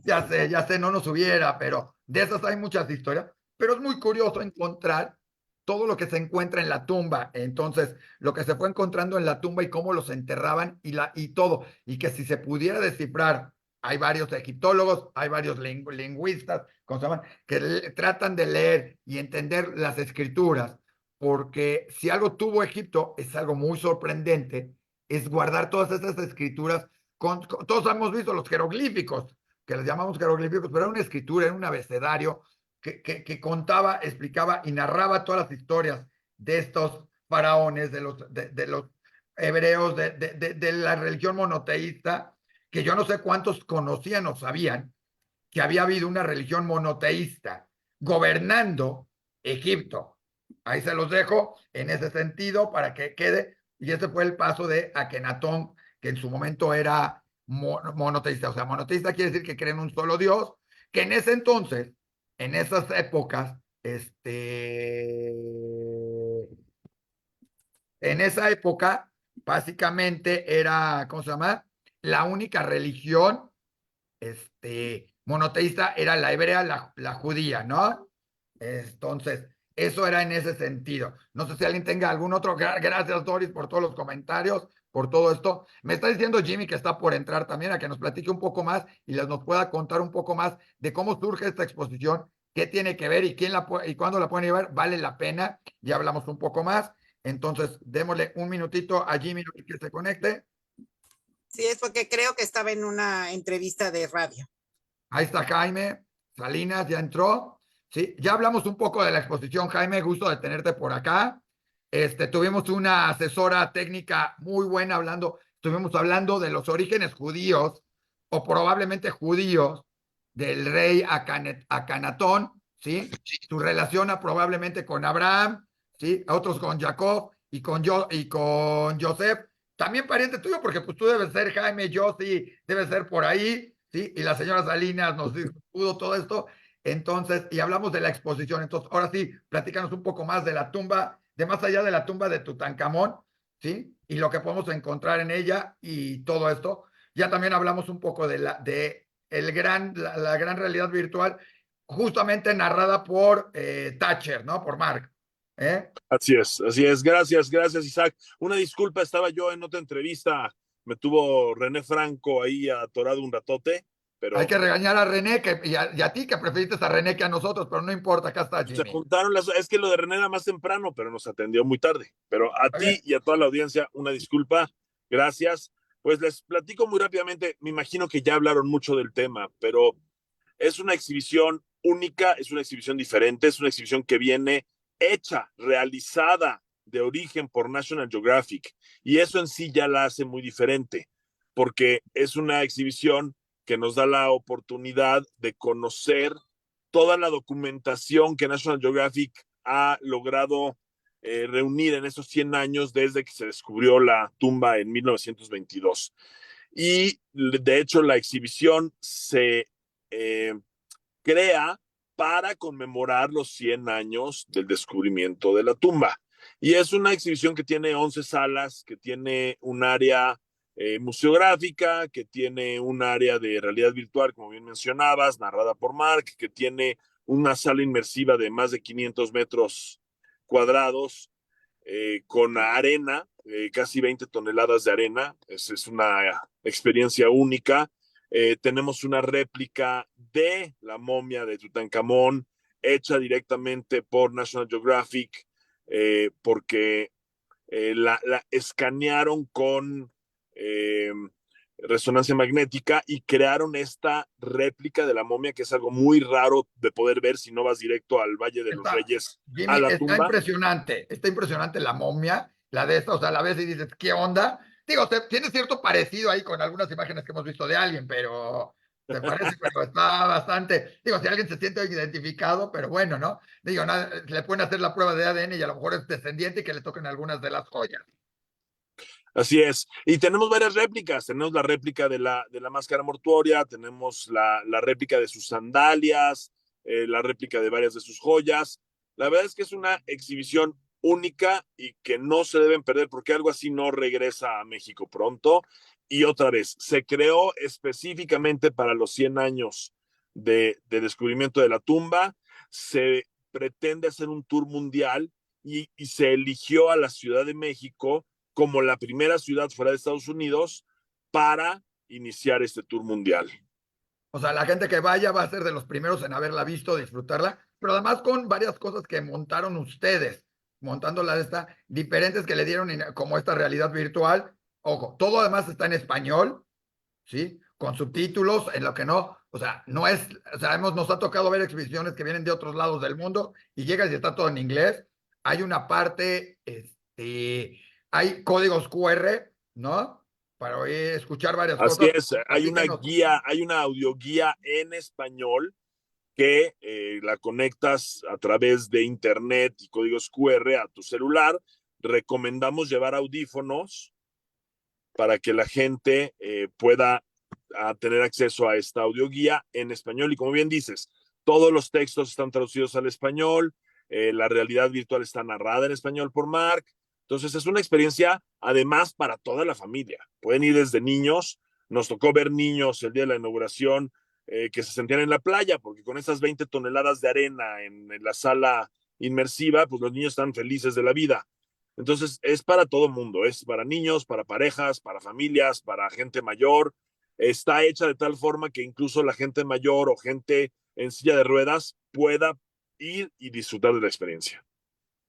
Speaker 1: Ya sé, no nos hubiera, pero de esas hay muchas historias. Pero es muy curioso encontrar todo lo que se encuentra en la tumba. Entonces, lo que se fue encontrando en la tumba y cómo los enterraban y todo. Y que si se pudiera descifrar, hay varios egiptólogos, hay varios lingüistas, ¿cómo se llaman? Que tratan de leer y entender las escrituras. Porque si algo tuvo Egipto, es algo muy sorprendente, es guardar todas esas escrituras. Todos hemos visto los jeroglíficos, que les llamamos jeroglíficos, pero era una escritura, era un abecedario que contaba, explicaba y narraba todas las historias de estos faraones, de los hebreos, de la religión monoteísta, que yo no sé cuántos conocían o sabían que había habido una religión monoteísta gobernando Egipto. Ahí se los dejo en ese sentido para que quede. Y ese fue el paso de Akenatón, que en su momento era monoteísta. O sea, monoteísta quiere decir que creen un solo Dios, que en ese entonces, en esas épocas, en esa época, básicamente era, ¿cómo se llama? La única religión monoteísta era la hebrea, la judía, ¿no? Entonces, eso era en ese sentido. No sé si alguien tenga algún otro. Gracias, Doris, por todos los comentarios, por todo esto. Me está diciendo Jimmy que está por entrar también a que nos platique un poco más y nos pueda contar un poco más de cómo surge esta exposición, qué tiene que ver y quién y cuándo la pueden llevar. Vale la pena. Ya hablamos un poco más. Entonces, démosle un minutito a Jimmy que se conecte.
Speaker 2: Sí, es porque creo que estaba en una entrevista de radio.
Speaker 1: Ahí está Jaime Salinas, ya entró. Sí, ya hablamos un poco de la exposición, Jaime, gusto de tenerte por acá. Tuvimos una asesora técnica muy buena estuvimos hablando de los orígenes judíos o probablemente judíos del rey Acanatón, ¿sí? Su relación probablemente con Abraham, ¿sí? A otros con Jacob y con Joseph. También pariente tuyo, porque pues tú debes ser Jaime, yo sí, debes ser por ahí, ¿sí? Y la señora Salinas nos pudo todo esto. Entonces, y hablamos de la exposición. Entonces, ahora sí, platícanos un poco más de la tumba, de más allá de la tumba de Tutankamón, ¿sí? Y lo que podemos encontrar en ella y todo esto. Ya también hablamos un poco la gran realidad virtual, justamente narrada por Thatcher, ¿no? Por Mark. ¿Eh?
Speaker 3: Así es, así es. Gracias, gracias, Isaac. Una disculpa, estaba yo en otra entrevista, me tuvo René Franco ahí atorado un ratote,
Speaker 1: Hay
Speaker 3: pero
Speaker 1: que regañar a René y a ti que preferiste a René que a nosotros, pero no importa, acá está
Speaker 3: se
Speaker 1: Jimmy.
Speaker 3: juntaron las... Es que lo de René era más temprano, pero nos atendió muy tarde. Pero a
Speaker 1: ¿Está
Speaker 3: ti
Speaker 1: bien?
Speaker 3: y a toda la audiencia, una disculpa. Gracias. Pues les platico muy rápidamente. Me imagino que ya hablaron mucho del tema, pero es una exhibición única, es una exhibición diferente, es una exhibición que viene hecha, realizada de origen por National Geographic. Y eso en sí ya la hace muy diferente, porque es una exhibición que nos da la oportunidad de conocer toda la documentación que National Geographic ha logrado reunir en esos 100 años desde que se descubrió la tumba en 1922. Y de hecho la exhibición se crea para conmemorar los 100 años del descubrimiento de la tumba. Y es una exhibición que tiene 11 salas, que tiene un área museográfica, que tiene un área de realidad virtual, como bien mencionabas, narrada por Mark, que tiene una sala inmersiva de más de 500 metros cuadrados con arena, casi 20 toneladas de arena. Es una experiencia única. Tenemos una réplica de la momia de Tutankamón hecha directamente por National Geographic porque la escanearon con resonancia magnética y crearon esta réplica de la momia que es algo muy raro de poder ver si no vas directo al Valle de los
Speaker 1: Está,
Speaker 3: Reyes a
Speaker 1: Jimmy,
Speaker 3: la tumba.
Speaker 1: está impresionante la momia, la de esta, o sea, la ves y dices, ¿qué onda? Digo, tiene cierto parecido ahí con algunas imágenes que hemos visto de alguien, pero te parece, pero está bastante, digo, si alguien se siente identificado, pero bueno, ¿no? Digo, le pueden hacer la prueba de ADN y a lo mejor es descendiente y que le toquen algunas de las joyas.
Speaker 3: Así es. Y tenemos varias réplicas. Tenemos la réplica de la máscara mortuoria, tenemos la réplica de sus sandalias, la réplica de varias de sus joyas. La verdad es que es una exhibición única y que no se deben perder porque algo así no regresa a México pronto. Y otra vez, se creó específicamente para los 100 años de descubrimiento de la tumba. Se pretende hacer un tour mundial y se eligió a la Ciudad de México como la primera ciudad fuera de Estados Unidos para iniciar este tour mundial.
Speaker 1: O sea, la gente que vaya va a ser de los primeros en haberla visto, disfrutarla, pero además con varias cosas que montaron ustedes, montándola de esta, diferentes que le dieron como esta realidad virtual. Ojo, todo además está en español, ¿sí? Con subtítulos, en lo que no, o sea, no es, sabemos, nos ha tocado ver exhibiciones que vienen de otros lados del mundo y llegas y está todo en inglés. hay una parte, hay códigos QR, ¿no? Para escuchar varias
Speaker 3: Así
Speaker 1: cosas.
Speaker 3: es, hay
Speaker 1: Así que
Speaker 3: una guía, hay una audioguía en español que la conectas a través de internet y códigos QR a tu celular. Recomendamos llevar audífonos para que la gente pueda tener acceso a esta audioguía en español. Y como bien dices, todos los textos están traducidos al español, la realidad virtual está narrada en español por Mark. Entonces es una experiencia además para toda la familia. Pueden ir desde niños. Nos tocó ver niños el día de la inauguración que se sentían en la playa, porque con esas 20 toneladas de arena en la sala inmersiva, pues los niños están felices de la vida. Entonces, es para todo mundo, es para niños, para parejas, para familias, para gente mayor. Está hecha de tal forma que incluso la gente mayor o gente en silla de ruedas pueda ir y disfrutar de la experiencia.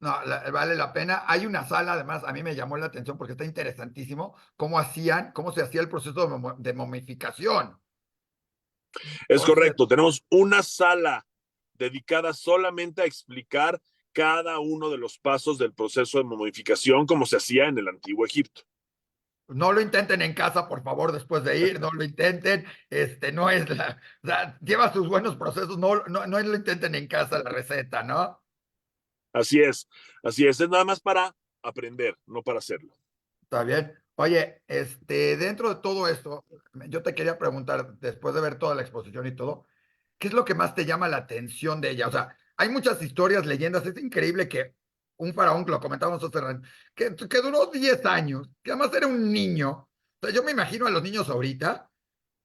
Speaker 1: No, vale la pena. Hay una sala, además, a mí me llamó la atención porque está interesantísimo cómo se hacía el proceso de momificación.
Speaker 3: Es
Speaker 1: O sea,
Speaker 3: correcto, tenemos una sala dedicada solamente a explicar cada uno de los pasos del proceso de momificación como se hacía en el antiguo Egipto.
Speaker 1: no lo intenten en casa, por favor, después de ir, no lo intenten. No es o sea, lleva sus buenos procesos, no lo intenten en casa la receta, ¿no?
Speaker 3: Así es, así es nada más para aprender, no para hacerlo.
Speaker 1: Está bien. Oye, dentro de todo esto, yo te quería preguntar, después de ver toda la exposición y todo, ¿qué es lo que más te llama la atención de ella? O sea, hay muchas historias, leyendas, es increíble que un faraón, que lo comentábamos hace rato, que duró 10 años, que además era un niño. O sea, yo me imagino a los niños ahorita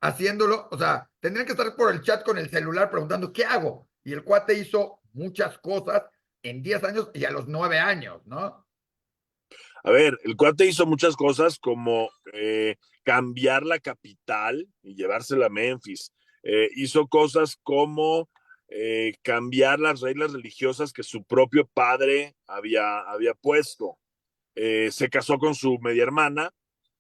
Speaker 1: haciéndolo, o sea, tendrían que estar por el chat con el celular preguntando, ¿qué hago? Y el cuate hizo muchas cosas en 10 años y a los 9 años, ¿no?
Speaker 3: A ver, el cuate hizo muchas cosas como cambiar la capital y llevársela a Memphis. Hizo cosas como cambiar las reglas religiosas que su propio padre había puesto. Se casó con su media hermana,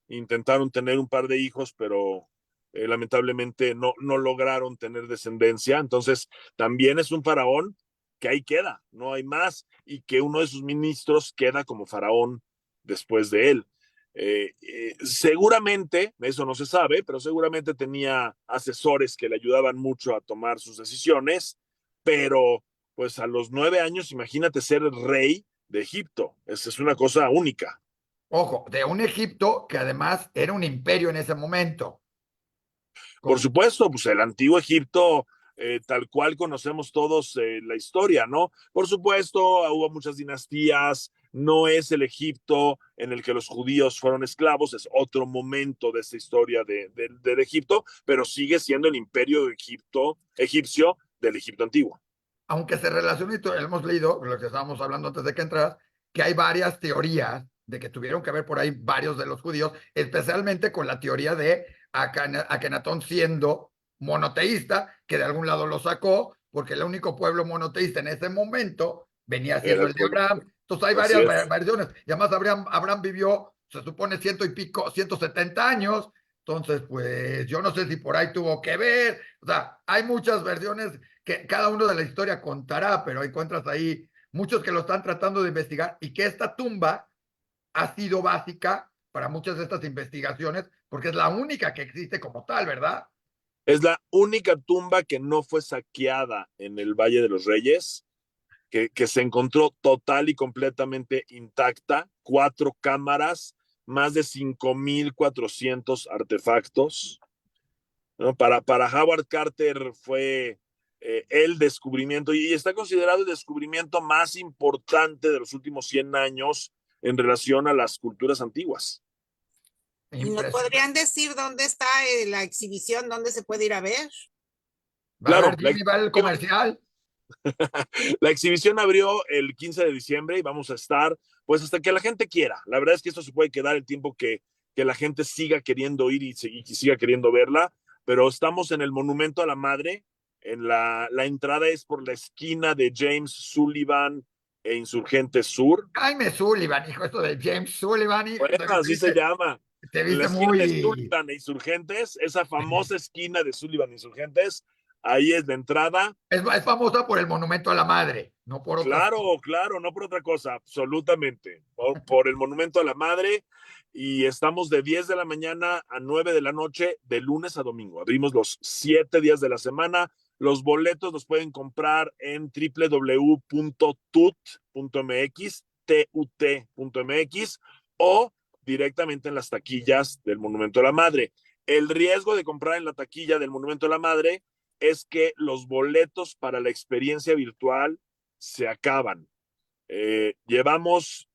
Speaker 3: intentaron tener un par de hijos, pero lamentablemente no lograron tener descendencia. Entonces, también es un faraón que ahí queda, no hay más, y que uno de sus ministros queda como faraón después de él. Seguramente, eso no se sabe, pero seguramente tenía asesores que le ayudaban mucho a tomar sus decisiones, pero pues a los 9 años, imagínate ser rey de Egipto, es una cosa única.
Speaker 1: Ojo, de un Egipto que además era un imperio en ese momento.
Speaker 3: Por
Speaker 1: Con,
Speaker 3: supuesto, pues el antiguo Egipto, tal cual conocemos todos la historia, ¿no? Por supuesto, hubo muchas dinastías, no es el Egipto en el que los judíos fueron esclavos, es otro momento de esta historia del Egipto, pero sigue siendo el imperio egipcio del Egipto antiguo.
Speaker 1: aunque se relaciona, y hemos leído, lo que estábamos hablando antes de que entras, que hay varias teorías de que tuvieron que ver por ahí varios de los judíos, especialmente con la teoría de Akenatón siendo monoteísta, que de algún lado lo sacó, porque el único pueblo monoteísta en ese momento venía
Speaker 3: Era
Speaker 1: siendo
Speaker 3: el
Speaker 1: el de
Speaker 3: pueblo.
Speaker 1: Abraham. Entonces hay
Speaker 3: Así
Speaker 1: varias
Speaker 3: es.
Speaker 1: versiones. Y además Abraham vivió, se supone, 170 años. Entonces, pues yo no sé si por ahí tuvo que ver. O sea, hay muchas versiones que cada uno de la historia contará, pero encuentras ahí muchos que lo están tratando de investigar y que esta tumba ha sido básica para muchas de estas investigaciones porque es la única que existe como tal, ¿verdad?
Speaker 3: Es la única tumba que no fue saqueada en el Valle de los Reyes, que se encontró total y completamente intacta, 4 cámaras, más de 5,400 artefactos, ¿no? Para Howard Carter fue el descubrimiento y está considerado el descubrimiento más importante de los últimos 100 años en relación a las culturas antiguas.
Speaker 2: ¿Y nos podrían decir dónde está la exhibición, dónde se puede ir a ver?
Speaker 1: Va a
Speaker 3: Claro,
Speaker 1: ver, Jimmy, va el comercial.
Speaker 3: la exhibición abrió el 15 de diciembre y vamos a estar pues hasta que la gente quiera. La verdad es que esto se puede quedar el tiempo que la gente siga queriendo ir y siga queriendo verla, pero estamos en el Monumento a la Madre. La entrada es por la esquina de James Sullivan e Insurgente Sur.
Speaker 1: Jaime Sullivan, hijo, esto de James Sullivan, hijo,
Speaker 3: Bueno, así se llama.
Speaker 1: te
Speaker 3: En la
Speaker 1: viste
Speaker 3: esquina de
Speaker 1: muy...
Speaker 3: Sullivan e Insurgentes, esa famosa esquina de Sullivan e Insurgentes, Ahí es la entrada.
Speaker 1: Es famosa por el monumento a la madre, no por otras
Speaker 3: Claro,
Speaker 1: cosas.
Speaker 3: claro, no por otra cosa, absolutamente. Por el Monumento a la Madre. Y estamos de 10 de la mañana a 9 de la noche, de lunes a domingo. Abrimos los 7 días de la semana. Los boletos los pueden comprar en www.tut.mx, tut.mx, o directamente en las taquillas del Monumento a la Madre. El riesgo de comprar en la taquilla del Monumento a la Madre es que los boletos para la experiencia virtual se acaban. Llevamos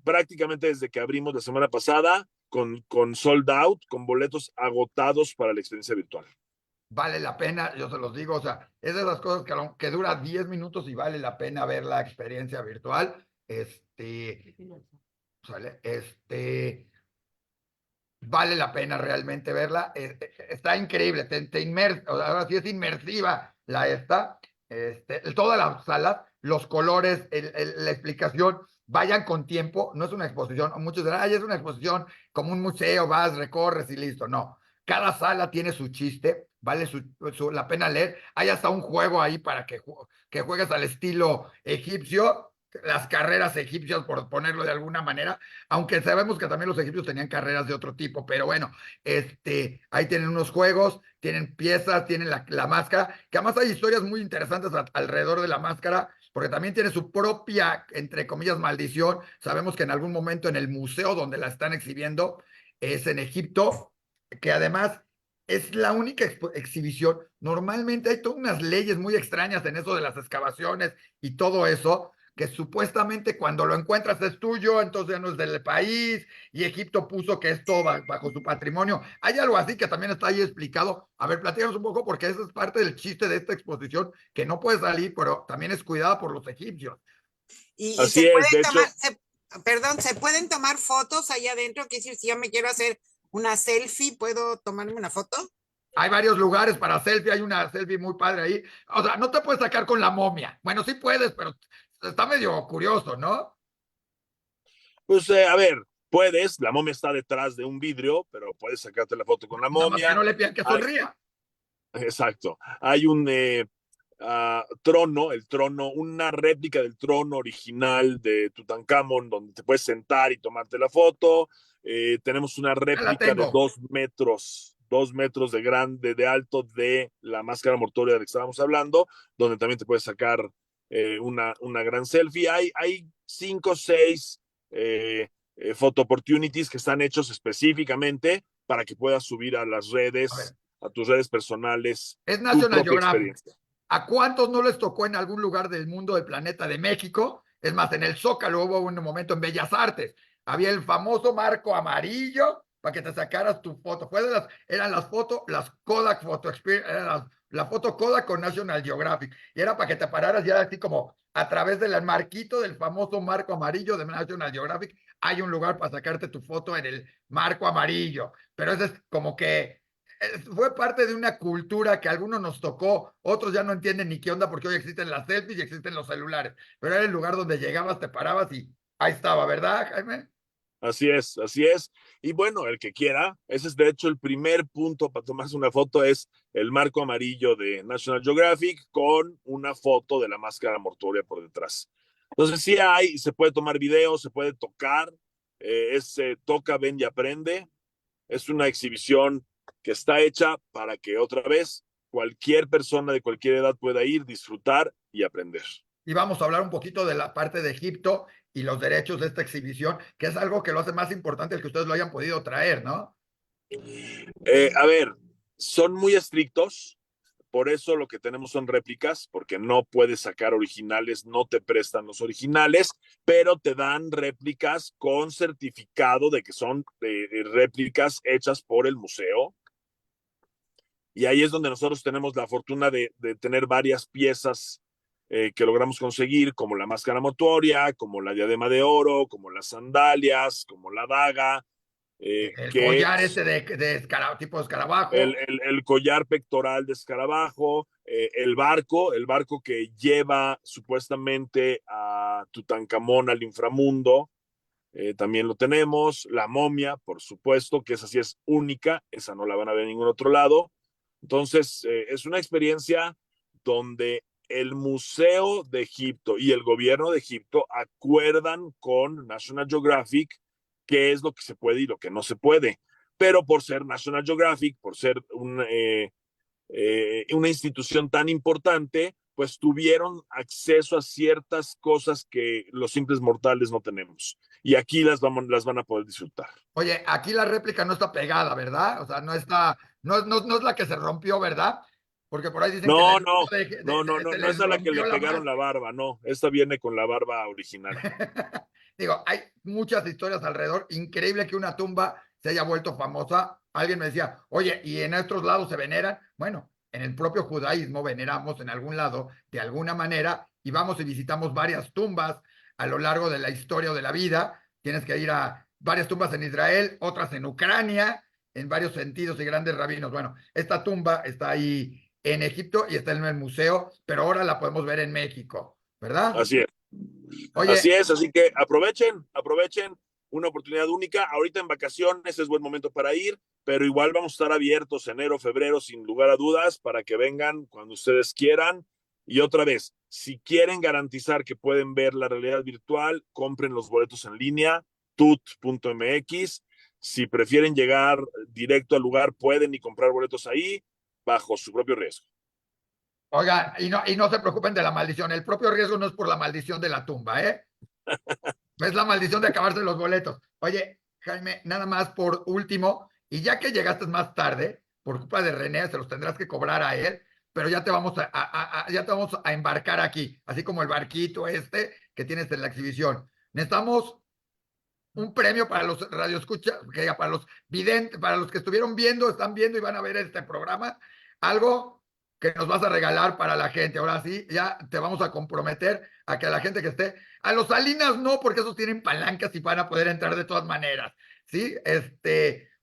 Speaker 3: prácticamente desde que abrimos la semana pasada con sold out, con boletos agotados para la experiencia virtual.
Speaker 1: Vale la pena, yo se los digo, o sea, es de las cosas que dura 10 minutos y vale la pena ver la experiencia virtual. ¿Sale? Vale la pena realmente verla. Está increíble, te ahora sí es inmersiva todas las salas, los colores, la explicación, vayan con tiempo, no es una exposición, muchos dirán, ay, es una exposición como un museo, vas, recorres y listo, no. Cada sala tiene su chiste, vale la pena leer. Hay hasta un juego ahí para que juegues al estilo egipcio, las carreras egipcias, por ponerlo de alguna manera, aunque sabemos que también los egipcios tenían carreras de otro tipo, pero bueno, ahí tienen unos juegos, tienen piezas, tienen la máscara, que además hay historias muy interesantes alrededor de la máscara, porque también tiene su propia, entre comillas, maldición. Sabemos que en algún momento en el museo donde la están exhibiendo es en Egipto, que además es la única exhibición. Normalmente hay todas unas leyes muy extrañas en eso de las excavaciones y todo eso, que supuestamente cuando lo encuentras es tuyo, entonces ya no es del país, y Egipto puso que es todo bajo su patrimonio. Hay algo así que también está ahí explicado. A ver, platícanos un poco, porque eso es parte del chiste de esta exposición, que no puede salir, pero también es cuidada por los egipcios.
Speaker 2: Y se
Speaker 3: Así es,
Speaker 2: pueden
Speaker 3: de
Speaker 2: tomar,
Speaker 3: hecho,
Speaker 2: perdón, se pueden tomar fotos allá adentro, que decir, si yo me quiero hacer una selfie, ¿puedo tomarme una foto?
Speaker 1: Hay varios lugares para selfie, hay una selfie muy padre ahí. O sea, no te puedes sacar con la momia. Bueno, sí puedes, pero está medio curioso, ¿no?
Speaker 3: pues a ver, puedes, la momia está detrás de un vidrio, pero puedes sacarte la foto con la
Speaker 1: Nada más que
Speaker 3: momia.
Speaker 1: no le pidan que
Speaker 3: Hay,
Speaker 1: sonría.
Speaker 3: exacto. Hay un trono, el trono, una réplica del trono original de Tutankamón, donde te puedes sentar y tomarte la foto. Tenemos una
Speaker 1: Ya la
Speaker 3: réplica de
Speaker 1: tengo.
Speaker 3: 2 metros de alto de la máscara mortuoria de la que estábamos hablando, donde también te puedes sacar una gran selfie. Hay 5 o 6 photo opportunities que están hechos específicamente para que puedas subir a las redes, a tus redes personales,
Speaker 1: Es
Speaker 3: tu
Speaker 1: National
Speaker 3: propia
Speaker 1: Geographic.
Speaker 3: experiencia.
Speaker 1: ¿A cuántos no les tocó en algún lugar del mundo, del planeta de México? Es más, en el Zócalo hubo un momento en Bellas Artes. Había el famoso marco amarillo para que te sacaras tu foto. Eran las fotos, las Kodak Photo Experience, eran la foto Kodak con National Geographic. Y era para que te pararas y era así como a través del marquito del famoso marco amarillo de National Geographic. Hay un lugar para sacarte tu foto en el marco amarillo. Pero eso es como que fue parte de una cultura que a algunos nos tocó, otros ya no entienden ni qué onda porque hoy existen las selfies y existen los celulares, pero era el lugar donde llegabas, te parabas y ahí estaba, ¿verdad, Jaime?
Speaker 3: Así es, así es. Y bueno, el que quiera, ese es de hecho el primer punto para tomarse una foto, es el marco amarillo de National Geographic con una foto de la máscara mortuoria por detrás. Entonces sí hay, se puede tomar video, se puede tocar, toca, ven y aprende. Es una exhibición que está hecha para que otra vez cualquier persona de cualquier edad pueda ir, disfrutar y aprender.
Speaker 1: Y vamos a hablar un poquito de la parte de Egipto y los derechos de esta exhibición, que es algo que lo hace más importante el que ustedes lo hayan podido traer, ¿no?
Speaker 3: A ver, son muy estrictos, por eso lo que tenemos son réplicas, porque no puedes sacar originales, no te prestan los originales, pero te dan réplicas con certificado de que son réplicas hechas por el museo. Y ahí es donde nosotros tenemos la fortuna de tener varias piezas que logramos conseguir, como la máscara mortuoria, como la diadema de oro, como las sandalias, como la daga,
Speaker 1: El
Speaker 3: que
Speaker 1: collar este de tipo de escarabajo.
Speaker 3: el collar pectoral de escarabajo, el barco que lleva supuestamente a Tutankamón al inframundo, también lo tenemos, la momia, por supuesto, que esa sí es única, esa no la van a ver en ningún otro lado. Entonces, es una experiencia donde el Museo de Egipto y el gobierno de Egipto acuerdan con National Geographic qué es lo que se puede y lo que no se puede. Pero por ser National Geographic, por ser una institución tan importante, pues tuvieron acceso a ciertas cosas que los simples mortales no tenemos. Y aquí las van a poder disfrutar.
Speaker 1: Oye, aquí la réplica no está pegada, ¿verdad? O sea, no está, no es la que se rompió, ¿verdad? Porque por ahí dicen que en el
Speaker 3: No,
Speaker 1: se
Speaker 3: no es
Speaker 1: les
Speaker 3: a la que le
Speaker 1: rompió la
Speaker 3: pegaron
Speaker 1: máscara.
Speaker 3: la barba, no. Esta viene con la barba original.
Speaker 1: Digo, hay muchas historias alrededor. Increíble que una tumba se haya vuelto famosa. Alguien me decía, oye, ¿y en estos lados se veneran? Bueno, en el propio judaísmo veneramos en algún lado, de alguna manera, y vamos y visitamos varias tumbas a lo largo de la historia o de la vida. Tienes que ir a varias tumbas en Israel, otras en Ucrania, en varios sentidos y grandes rabinos. Bueno, esta tumba está ahí en Egipto y está en el museo, pero ahora la podemos ver en México, ¿verdad?
Speaker 3: Así es. Así
Speaker 1: Oye,
Speaker 3: es, así que aprovechen una oportunidad única. Ahorita en vacaciones es buen momento para ir, pero igual vamos a estar abiertos enero, febrero, sin lugar a dudas, para que vengan cuando ustedes quieran. Y otra vez, si quieren garantizar que pueden ver la realidad virtual, compren los boletos en línea, tut.mx. Si prefieren llegar directo al lugar, pueden y comprar boletos ahí bajo su propio riesgo.
Speaker 1: oigan, y no se preocupen de la maldición. El propio riesgo no es por la maldición de la tumba, ¿eh? Es la maldición de acabarse los boletos. Oye, Jaime, nada más por último, y ya que llegaste más tarde, por culpa de René, se los tendrás que cobrar a él, pero ya te vamos ya te vamos a embarcar aquí, así como el barquito este que tienes en la exhibición. Necesitamos un premio para los radioescuchas, para los videntes, para los que estuvieron viendo, están viendo y van a ver este programa, algo que nos vas a regalar para la gente. Ahora sí, ya te vamos a comprometer a que a la gente que esté, a los Salinas no, porque esos tienen palancas y van a poder entrar de todas maneras, ¿sí?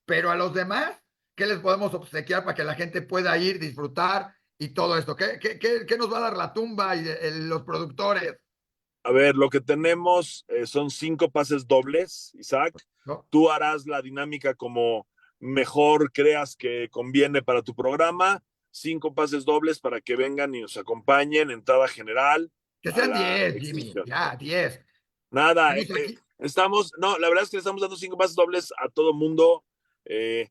Speaker 1: Pero a los demás, ¿qué les podemos obsequiar para que la gente pueda ir, disfrutar y todo esto? ¿Qué nos va a dar la tumba y los productores?
Speaker 3: A ver, lo que tenemos son 5 pases dobles, Isaac.
Speaker 1: ¿No?
Speaker 3: Tú harás la dinámica como mejor creas que conviene para tu programa. 5 pases dobles para que vengan y nos acompañen, entrada general
Speaker 1: Que
Speaker 3: a
Speaker 1: sean
Speaker 3: la
Speaker 1: 10, Jimmy,
Speaker 3: exhibición.
Speaker 1: ya, 10.
Speaker 3: Nada,
Speaker 1: Tenemos aquí,
Speaker 3: no, la verdad es que le estamos dando 5 pases dobles a todo mundo. Eh,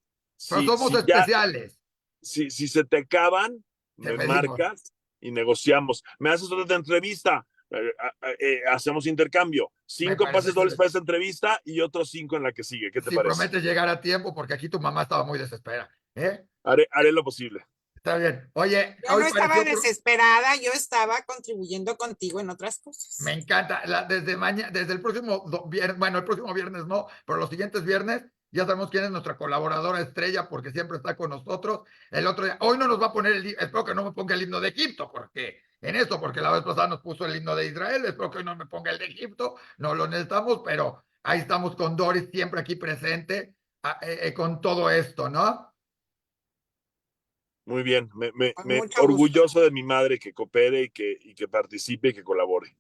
Speaker 1: pero
Speaker 3: si,
Speaker 1: somos
Speaker 3: si ya,
Speaker 1: especiales.
Speaker 3: si se te acaban,
Speaker 1: Te
Speaker 3: me
Speaker 1: pedimos.
Speaker 3: marcas y negociamos. Me haces otra entrevista, hacemos intercambio.
Speaker 1: Me
Speaker 3: 5
Speaker 1: parece
Speaker 3: pases dobles
Speaker 1: excelente.
Speaker 3: para esta entrevista y otros 5 en la que sigue. ¿Qué te
Speaker 1: Si
Speaker 3: parece?
Speaker 1: prometes llegar a tiempo, porque aquí tu mamá estaba muy desesperada. ¿Eh?
Speaker 3: Haré lo posible.
Speaker 1: Está bien. Oye,
Speaker 2: Yo
Speaker 1: hoy
Speaker 2: no estaba
Speaker 1: pareció,
Speaker 2: desesperada, yo estaba contribuyendo contigo en otras
Speaker 1: me
Speaker 2: cosas.
Speaker 1: encanta, desde mañana, desde el próximo viernes, bueno, el próximo viernes no, pero los siguientes viernes ya sabemos quién es nuestra colaboradora estrella, porque siempre está con nosotros. El otro día, hoy no nos va a poner espero que no me ponga el himno de Egipto, porque en eso, porque la vez pasada nos puso el himno de Israel, espero que hoy no me ponga el de Egipto, no lo necesitamos, pero ahí estamos con Doris siempre aquí presente, con todo esto, ¿no?
Speaker 3: Muy bien.
Speaker 2: Con mucho gusto.
Speaker 3: Orgulloso de mi madre que coopere y que participe y que colabore.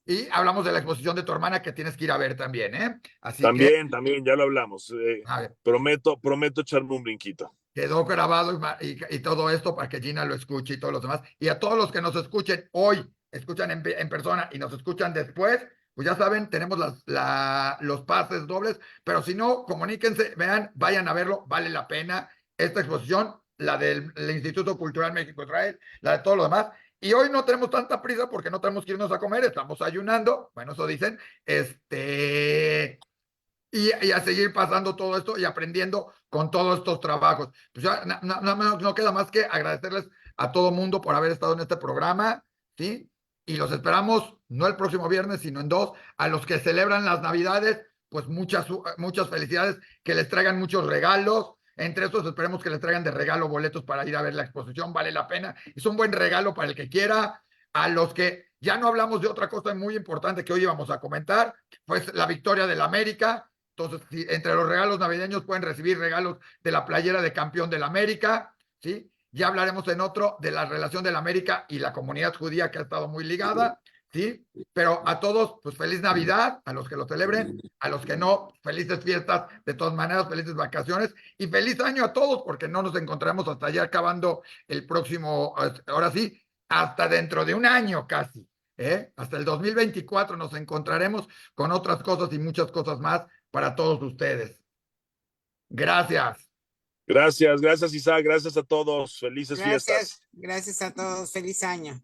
Speaker 1: Y hablamos de la exposición de tu hermana que tienes que ir a ver también, ¿eh? Así que,
Speaker 3: También, ya lo hablamos.
Speaker 1: a ver,
Speaker 3: Prometo echarme un brinquito.
Speaker 1: quedó grabado y todo esto para que Gina lo escuche y todos los demás. Y a todos los que nos escuchen hoy, escuchan en persona y nos escuchan después, pues ya saben, tenemos los pases dobles, pero si no, comuníquense, vean, vayan a verlo, vale la pena esta exposición, la del Instituto Cultural México-Israel, la de todo lo demás. Y hoy no tenemos tanta prisa porque no tenemos que irnos a comer, estamos ayunando, bueno, eso dicen, y a seguir pasando todo esto y aprendiendo con todos estos trabajos. Pues ya no queda más que agradecerles a todo mundo por haber estado en este programa, ¿sí? Y los esperamos no el próximo viernes, sino en 2. A los que celebran las Navidades, pues muchas felicidades, que les traigan muchos regalos. Entre estos esperemos que les traigan de regalo boletos para ir a ver la exposición, vale la pena. Es un buen regalo para el que quiera. A los que ya no hablamos de otra cosa muy importante que hoy íbamos a comentar, pues la victoria del América. Entonces, si entre los regalos navideños pueden recibir regalos de la playera de campeón del América, ¿sí? Ya hablaremos en otro de la relación del América y la comunidad judía que ha estado muy ligada, ¿sí? Pero a todos, pues feliz Navidad, a los que lo celebren, a los que no, felices fiestas, de todas maneras, felices vacaciones y feliz año a todos, porque no nos encontramos hasta ya acabando el próximo, ahora sí, hasta dentro de un año casi, ¿eh? Hasta el 2024 nos encontraremos con otras cosas y muchas cosas más para todos ustedes. Gracias.
Speaker 3: Gracias, gracias Isaac, gracias a todos. Felices fiestas.
Speaker 2: Gracias a todos. Feliz año.